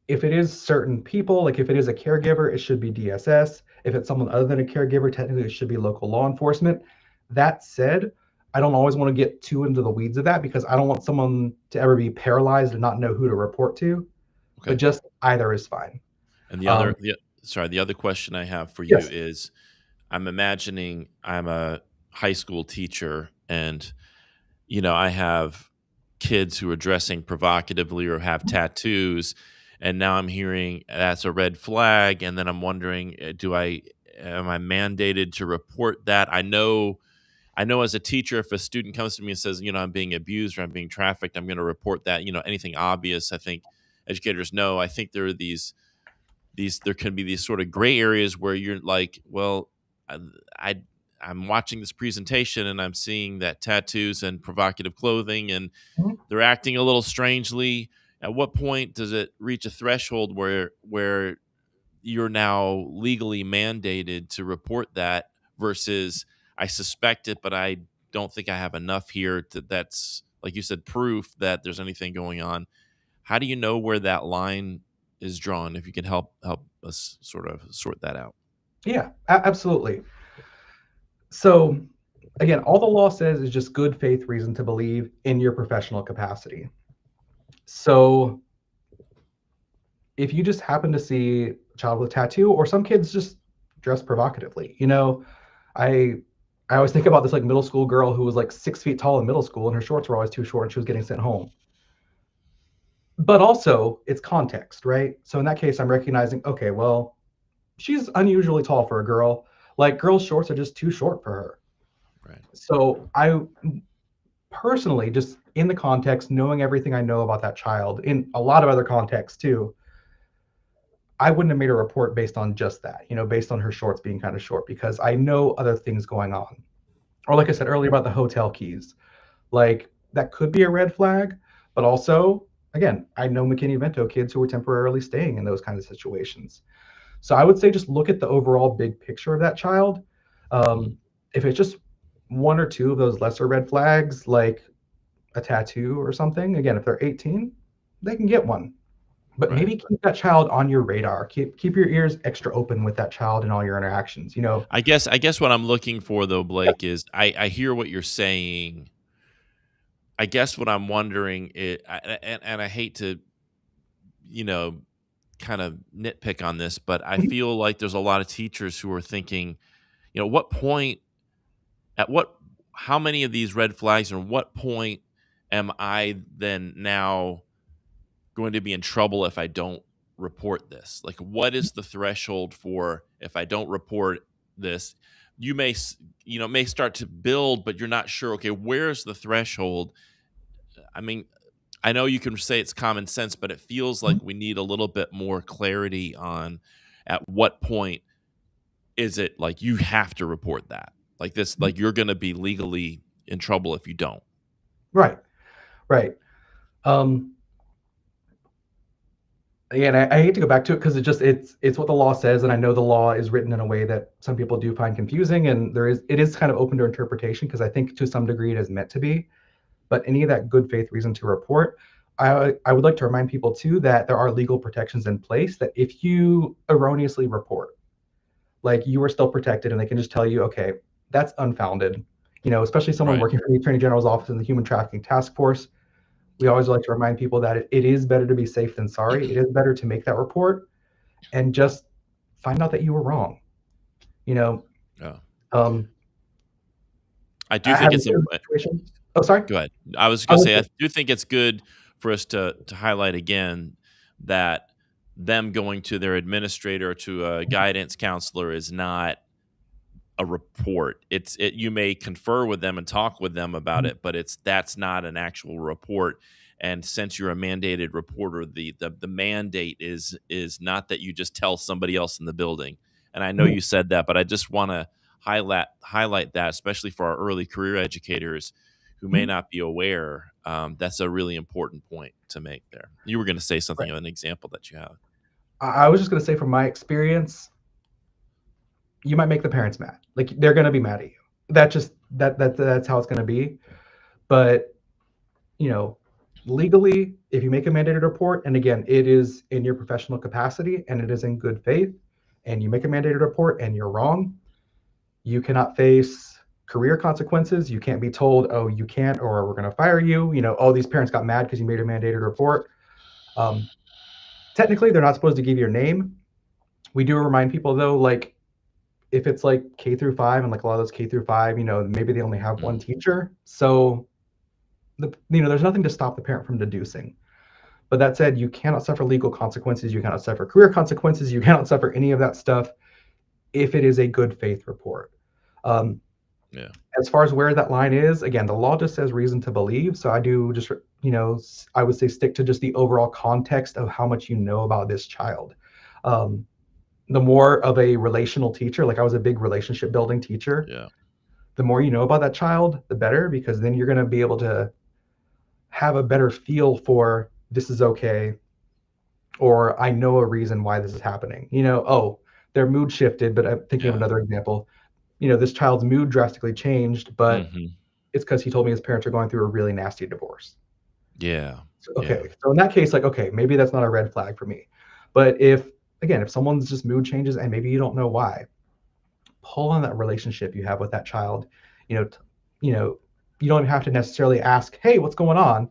if it is certain people, like if it is a caregiver, it should be DSS. If it's someone other than a caregiver, technically it should be local law enforcement. That said, I don't always want to get too into the weeds of that because I don't want someone to ever be paralyzed and not know who to report to. But Okay. just either is fine. And Um, the other question I have for you yes. is, I'm imagining I'm a high school teacher, and I have kids who are dressing provocatively or have tattoos, and now I'm hearing that's a red flag, and then I'm wondering, do I am I mandated to report that? I know as a teacher, if a student comes to me and says, I'm being abused or I'm being trafficked, I'm going to report that. Anything obvious, I think educators know. I think there are there can be these sort of gray areas where you're like, well, I, I I'm watching this presentation and I'm seeing that tattoos and provocative clothing, and Mhm. they're acting a little strangely. At what point does it reach a threshold where you're now legally mandated to report that versus I suspect it, but I don't think I have enough here that's, like you said, proof that there's anything going on. How do you know where that line is drawn? If you can help us sort of sort that out. Yeah, absolutely. So, again, all the law says is just good faith reason to believe in your professional capacity. So, if you just happen to see a child with a tattoo, or some kids just dress provocatively, I I always think about this like middle school girl who was like 6 feet tall in middle school, and her shorts were always too short, and she was getting sent home. But also, it's context, right? So in that case, I'm recognizing, okay, well, she's unusually tall for a girl. Like girls' shorts are just too short for her. Right. So I personally, just in the context, knowing everything I know about that child, in a lot of other contexts too, I wouldn't have made a report based on just that, based on her shorts being kind of short, because I know other things going on. Or like I Okay. said earlier about the hotel keys, like that could be a red flag, but also, again, I know McKinney-Vento kids who were temporarily staying in those kinds of situations. So I would say just look at the overall big picture of that child. Mhm. Um, if it's just one or two of those lesser red flags, like a tattoo or something, again, if they're 18, they can get one. But Right. maybe keep that child on your radar. Keep your ears extra open with that child in all your interactions. I guess what I'm looking for though, Blake, is I hear what you're saying. I guess what I'm wondering is, and I hate to, you know, kind of nitpick on this, but I Mhm. feel like there's a lot of teachers who are thinking, what point, at what, how many of these red flags, and what point am I then now going to be in trouble if I don't report this? Like, what is the threshold for if I don't report this? You may, may start to build, but you're not sure. Okay, where's the threshold? I mean, I know you can say it's common sense, but it feels like we need a little bit more clarity on at what point is it like you have to report that? Like this, like you're going to be legally in trouble if you don't. Right, right. Um, Again, I hate to go back to it because it's what the law says, and I know the law is written in a way that some people do find confusing, and it is kind of open to interpretation because I think to some degree it is meant to be. But any of that good faith reason to report, I would like to remind people too that there are legal protections in place that if you erroneously report, like you are still protected, and they can just tell you, okay, that's unfounded. Especially someone Right. working for the Attorney General's office in the Human Trafficking Task Force, we Right. always like to remind people that it is better to be safe than sorry. It is better to make that report and just find out that you were wrong. You know, Yeah. um, I do I think have a it's different situation. Oh, sorry. go ahead. I was I going to was say I do think it's good for us to highlight again that them going to their administrator or to a guidance counselor is not a report. You may confer with them and talk with them about it, but that's not an actual report. And since you're a mandated reporter, the mandate is not that you just tell somebody else in the building. And I know you said that, but I just want to highlight that, especially for our early career educators who may Mhm. not be aware. That's a really important point to make there. You were going to say something Right. of an example that you have. I was just going to say from my experience, you might make the parents mad. Like they're going to be mad at you. That's how it's going to be. But you know, legally, if you make a mandated report, and again, it is in your professional capacity and it is in good faith, and you make a mandated report and you're wrong, you cannot face career consequences. You can't be told, oh, you can't, or we're going to fire you. Oh, these parents got mad because you made a mandated report. Um, Technically, they're not supposed to give your name. We do remind people though, like if it's like K through 5 and like a lot of those K through 5, maybe they only have one Mm, teacher. So there's nothing to stop the parent from deducing. But that said, you cannot suffer legal consequences. You cannot suffer career consequences. You cannot suffer any of that stuff if it is a good faith report. Um, yeah, as far as where that line is, again, the law just says reason to believe. So I do just, I would say stick to just the overall context of how much you know about this child. Um, the more of a relational teacher, like I was a big relationship building teacher, yeah, the more you know about that child, the better, because then you're going to be able to have a better feel for this is okay, or I know a reason why this is happening. Oh, their mood shifted, but I'm thinking of yeah, another example. This child's mood drastically changed, but hmm it's because he told me his parents are going through a really nasty divorce. yeah, So, yeah, okay, so in that case, like, okay, maybe that's not a red flag for me. But if someone's just mood changes and maybe you don't know why, pull on that relationship you have with that child. You know, t- you know, you don't have to necessarily ask, "Hey, what's going on?"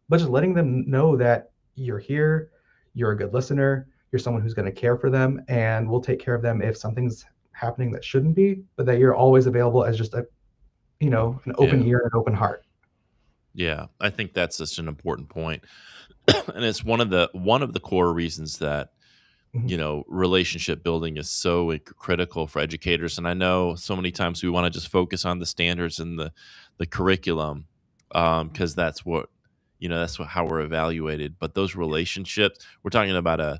But just letting them know that you're here, you're a good listener, you're someone who's going to care for them, and we'll take care of them if something's happening that shouldn't be. But that you're always available as just an open yeah, ear and an open heart. yeah. I think that's such an important point, and it's one of the core reasons that Mhm, relationship building is so critical for educators. And I know so many times we want to just focus on the standards and the curriculum, because how we're evaluated. But those relationships, we're talking about a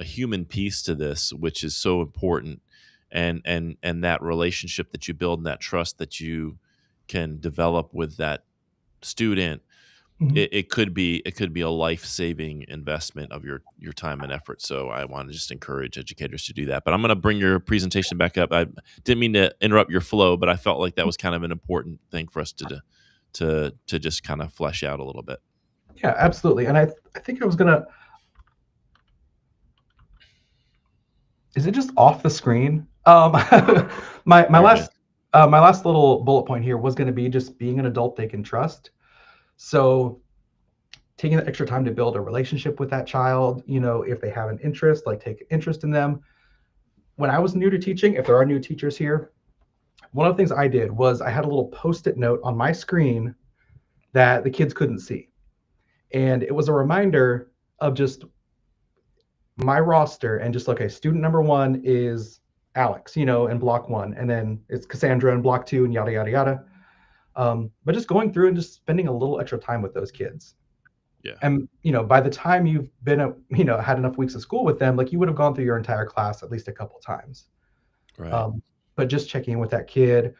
human piece to this, which is so important. And that relationship that you build and that trust that you can develop with that student, mhm. it could be a life-saving investment of your time and effort. So I want to just encourage educators to do that. But I'm going to bring your presentation back up. I didn't mean to interrupt your flow, but I felt like that was kind of an important thing for us to just kind of flesh out a little bit. Yeah, absolutely. And I think I was gonna. Is it just off the screen? My You're good. last little bullet point here was going to be just being an adult they can trust. So taking the extra time to build a relationship with that child, if they have an interest, like take interest in them. When I was new to teaching, if there are new teachers here, one of the things I did was I had a little post-it note on my screen that the kids couldn't see. And it was a reminder of just my roster and just, okay, student number one is Alex, in block one, and then it's Cassandra in block two, and yada, yada, yada. But just going through and just spending a little extra time with those kids. Yeah. And, by the time you've had enough weeks of school with them, like you would have gone through your entire class at least a couple times. Right. Um, but just checking in with that kid,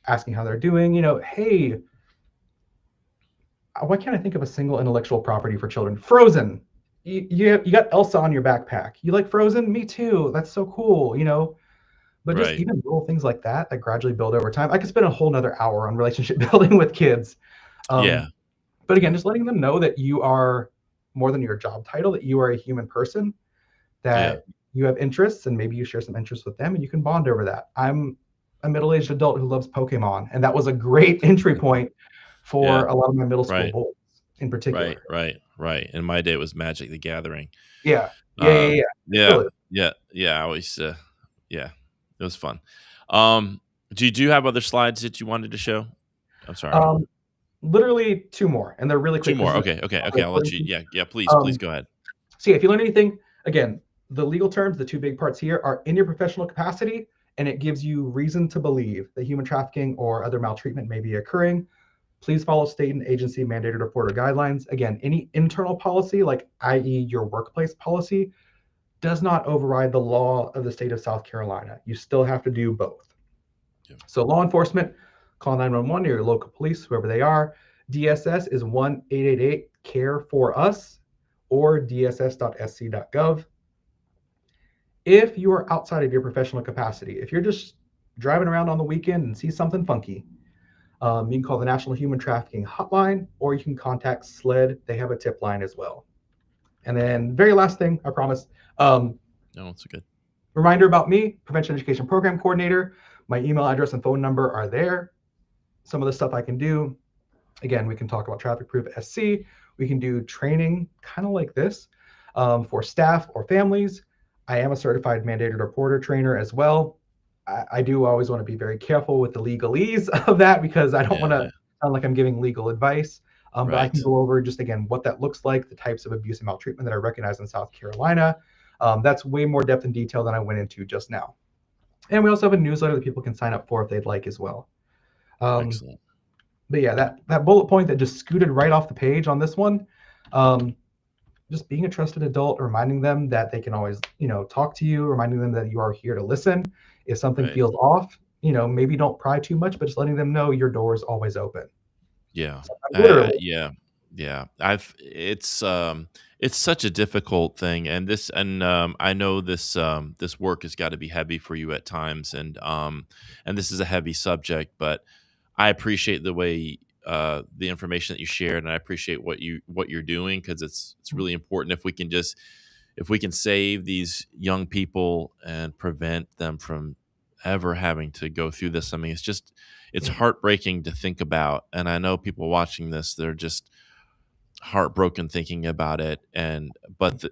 asking how they're doing, hey, why can't I think of a single intellectual property for children? Frozen. You got Elsa on your backpack. You like Frozen? Me too. That's so cool. But just Right. even little things like that gradually build over time. I could spend a whole nother hour on relationship building with kids. Yeah. Um, but again, Yeah. just letting them know that you are more than your job title, that you are a human person, Yeah. that you have interests, and maybe you share some interests with them, and you can bond over that. I'm a middle-aged adult who loves Pokemon, and that was a great entry point Yeah. for a lot of my middle school Right. boys in Right. particular. Right. Right. In my day, it was Magic the Gathering. Yeah. Yeah, yeah, Um, yeah. yeah. Absolutely. Yeah. Yeah. I always, yeah, it was fun. Um, do you have other slides that you wanted to show? I'm sorry. Um, Literally two more, and they're really Two quick because more. Okay. Okay. Okay. I'll let you. Yeah. Yeah. Please. Please um, go ahead. so yeah, if you learn anything, again, the legal terms, the two big parts here are in your professional capacity, and it gives you reason to believe that human trafficking or other maltreatment may be occurring. Please follow state and agency mandated report or guidelines. Again, any internal policy, like i.e. your workplace policy, does not override the law of the state of South Carolina. You still have to do both. Yeah. So law enforcement, call 911 or your local police, whoever they are. DSS is 1-888 care for us or dss.sc.gov. If you are outside of your professional capacity, if you're just driving around on the weekend and see something funky, you can call the National Human Trafficking Hotline, or you can contact SLED. They have a tip line as well. And then, very last thing, I promise. No, it's good. Reminder about me, Prevention Education Program Coordinator. My email address and phone number are there. Some of the stuff I can do. Again, we can talk about Traffic Proof SC. We can do training kind of like this for staff or families. I am a certified mandated reporter trainer as well. I do always want to be very careful with the legalese of that because I don't want to Yeah. sound like I'm giving legal advice. But I can Right. go over just again what that looks like, the types of abuse and maltreatment that I recognize in South Carolina. That's way more depth and detail than I went into just now. And we also have a newsletter that people can sign up for if they'd like as well. Um, Excellent. but yeah, that bullet point that just scooted right off the page on this one, um, just being a trusted adult, reminding them that they can always, talk to you, reminding them that you are here to listen. If something Right. feels off, maybe don't pry too much, but just letting them know your door is always open. Yeah. Sometimes literally. Yeah. Yeah. It's such a difficult thing, and I know this work has got to be heavy for you at times, and this is a heavy subject, but I appreciate the way the information that you shared, and I appreciate what you're doing, because it's really important. If we can save these young people and prevent them from ever having to go through this, I mean, it's Yeah, heartbreaking to think about. And I know people watching this, they're just heartbroken thinking about it. And but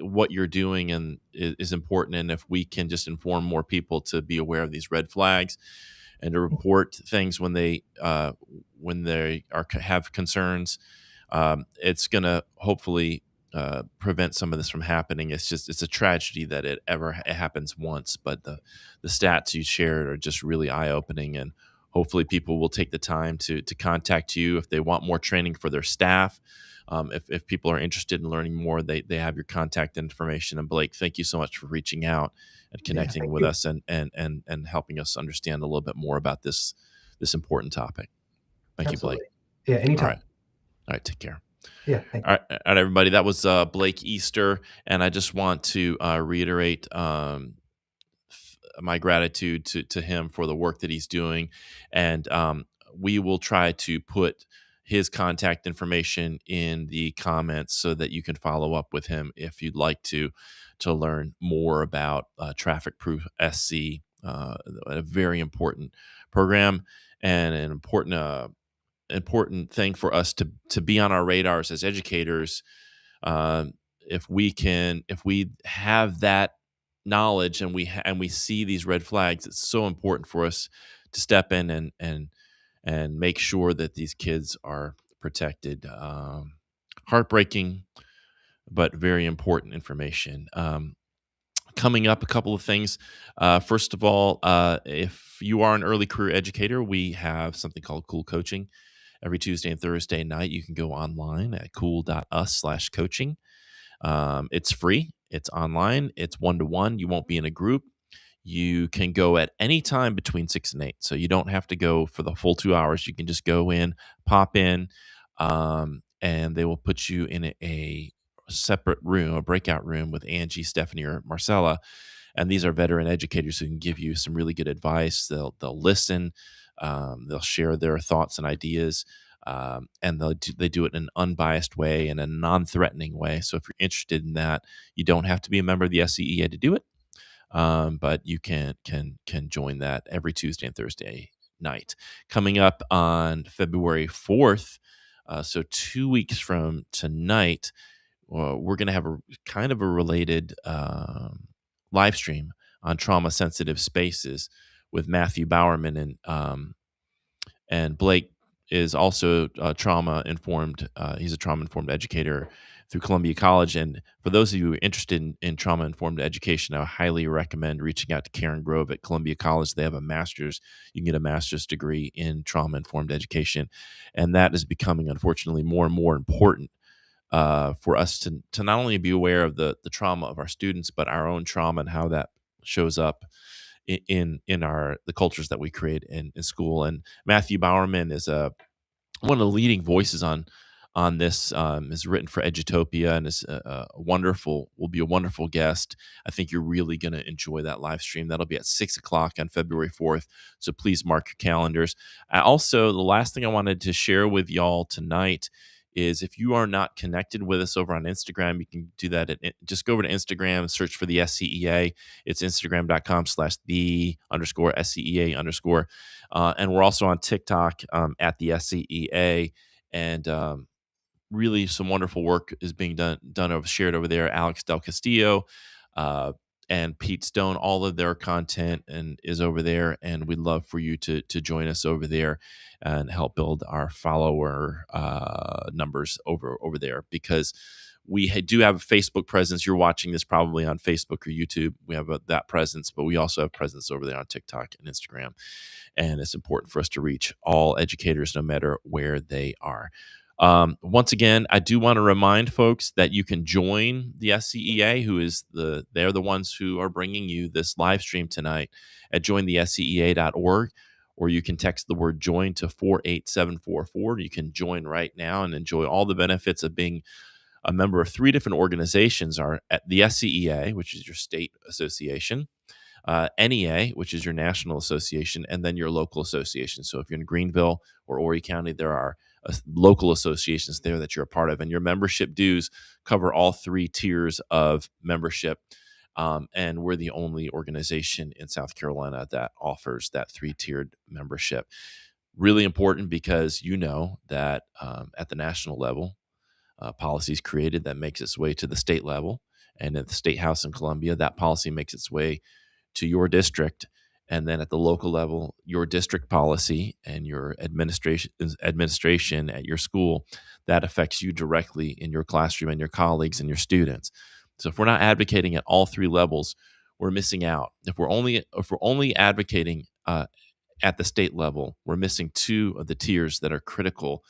what you're doing is important. And if we can just inform more people to be aware of these red flags and to report things when they are have concerns, it's going to hopefully prevent some of this from happening. It's a tragedy that it happens once, but the stats you shared are just really eye opening, and hopefully people will take the time to contact you if they want more training for their staff. If people are interested in learning more, they have your contact information. And Blake, thank you so much for reaching out and yeah, connecting thank with you. us and helping us understand a little bit more about this important topic. Thank you, Blake. Absolutely. Yeah, All right. anytime. All right. Take care. Yeah, thank All you. right, everybody. That was Blake Easter, and I just want to reiterate my gratitude to him for the work that he's doing, and we will try to put his contact information in the comments so that you can follow up with him if you'd like to learn more about Traffic Proof SC, a very important program and an important thing for us to be on our radars as educators. um, if we have that knowledge and we see these red flags, it's so important for us to step in and make sure that these kids are protected. Heartbreaking, but very important information. Coming up, a couple of things. First of all, if you are an early career educator, we have something called Cool Coaching. Every Tuesday and Thursday night, you can go online at cool.us/coaching. It's free. It's online. It's one-to-one. You won't be in a group. You can go at any time between 6 and 8. So you don't have to go for the full 2 hours. You can just go in, pop in, and they will put you in a separate room, a breakout room with Angie, Stephanie, or Marcella. And these are veteran educators who can give you some really good advice. They'll listen. They'll share their thoughts and ideas, and they do it in an unbiased way and a non-threatening way. So if you're interested in that, you don't have to be a member of the SCEA to do it, but you can join that every Tuesday and Thursday night. Coming up on February 4th, so 2 weeks from tonight, we're going to have a kind of a related live stream on trauma sensitive spaces with Matthew Bowerman, and Blake is also trauma informed. He's a trauma informed educator through Columbia College. And for those of you who are interested in trauma informed education, I highly recommend reaching out to Karen Grove at Columbia College. They have a master's. You can get a master's degree in trauma informed education. And that is becoming, unfortunately, more and more important for us to not only be aware of the trauma of our students, but our own trauma and how that shows up in our the cultures that we create in school. And Matthew Bowerman is one of the leading voices on this. Is written for Edutopia and is a wonderful, will be a wonderful guest. I think you're really going to enjoy that live stream. That'll be at 6 o'clock on February 4th. So please mark your calendars. The last thing I wanted to share with y'all tonight is if you are not connected with us over on Instagram, you can do that. Just go over to Instagram and search for the SCEA. It's Instagram.com/the_SCEA_. And we're also on TikTok at the SCEA. And really some wonderful work is being shared over there. Alex Del Castillo uh, and Pete Stone, all of their content and is over there, and we'd love for you to join us over there and help build our follower numbers over there, because we do have a Facebook presence. You're watching this probably on Facebook or YouTube. We have that presence, but we also have presence over there on TikTok and Instagram. And it's important for us to reach all educators, no matter where they are. Once again, I do want to remind folks that you can join the SCEA, they're the ones who are bringing you this live stream tonight, at jointhescea.org, or you can text the word join to 48744. You can join right now and enjoy all the benefits of being a member of 3 different organizations. Are at the SCEA, which is your state association, NEA, which is your national association, and then your local association. So if you're in Greenville or Horry County, there are local associations there that you're a part of, and your membership dues cover all 3 tiers of membership. And we're the only organization in South Carolina that offers that 3-tiered membership. Really important, because you know that at the national level, policy is created that makes its way to the state level, and at the State House in Columbia, that policy makes its way to your district, and then at the local level, your district policy and your administration at your school, that affects you directly in your classroom and your colleagues and your students. So if we're not advocating at all 3 levels, we're missing out. If we're only advocating at the state level, we're missing 2 of the tiers that are critical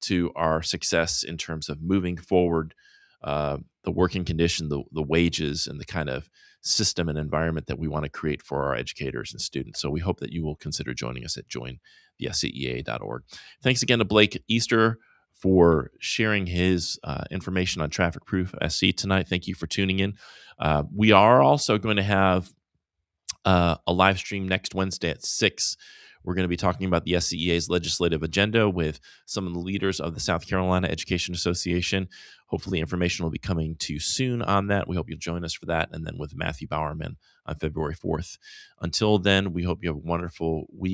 to our success in terms of moving forward the working condition, the wages, and the kind of system and environment that we want to create for our educators and students. So we hope that you will consider joining us at jointhescea.org. Thanks again to Blake Easter for sharing his information on Traffic Proof SC tonight. Thank you for tuning in. We are also going to have a live stream next Wednesday at 6. We're going to be talking about the SCEA's legislative agenda with some of the leaders of the South Carolina Education Association. Hopefully information will be coming to you soon on that. We hope you'll join us for that. And then with Matthew Bowerman on February 4th. Until then, we hope you have a wonderful week.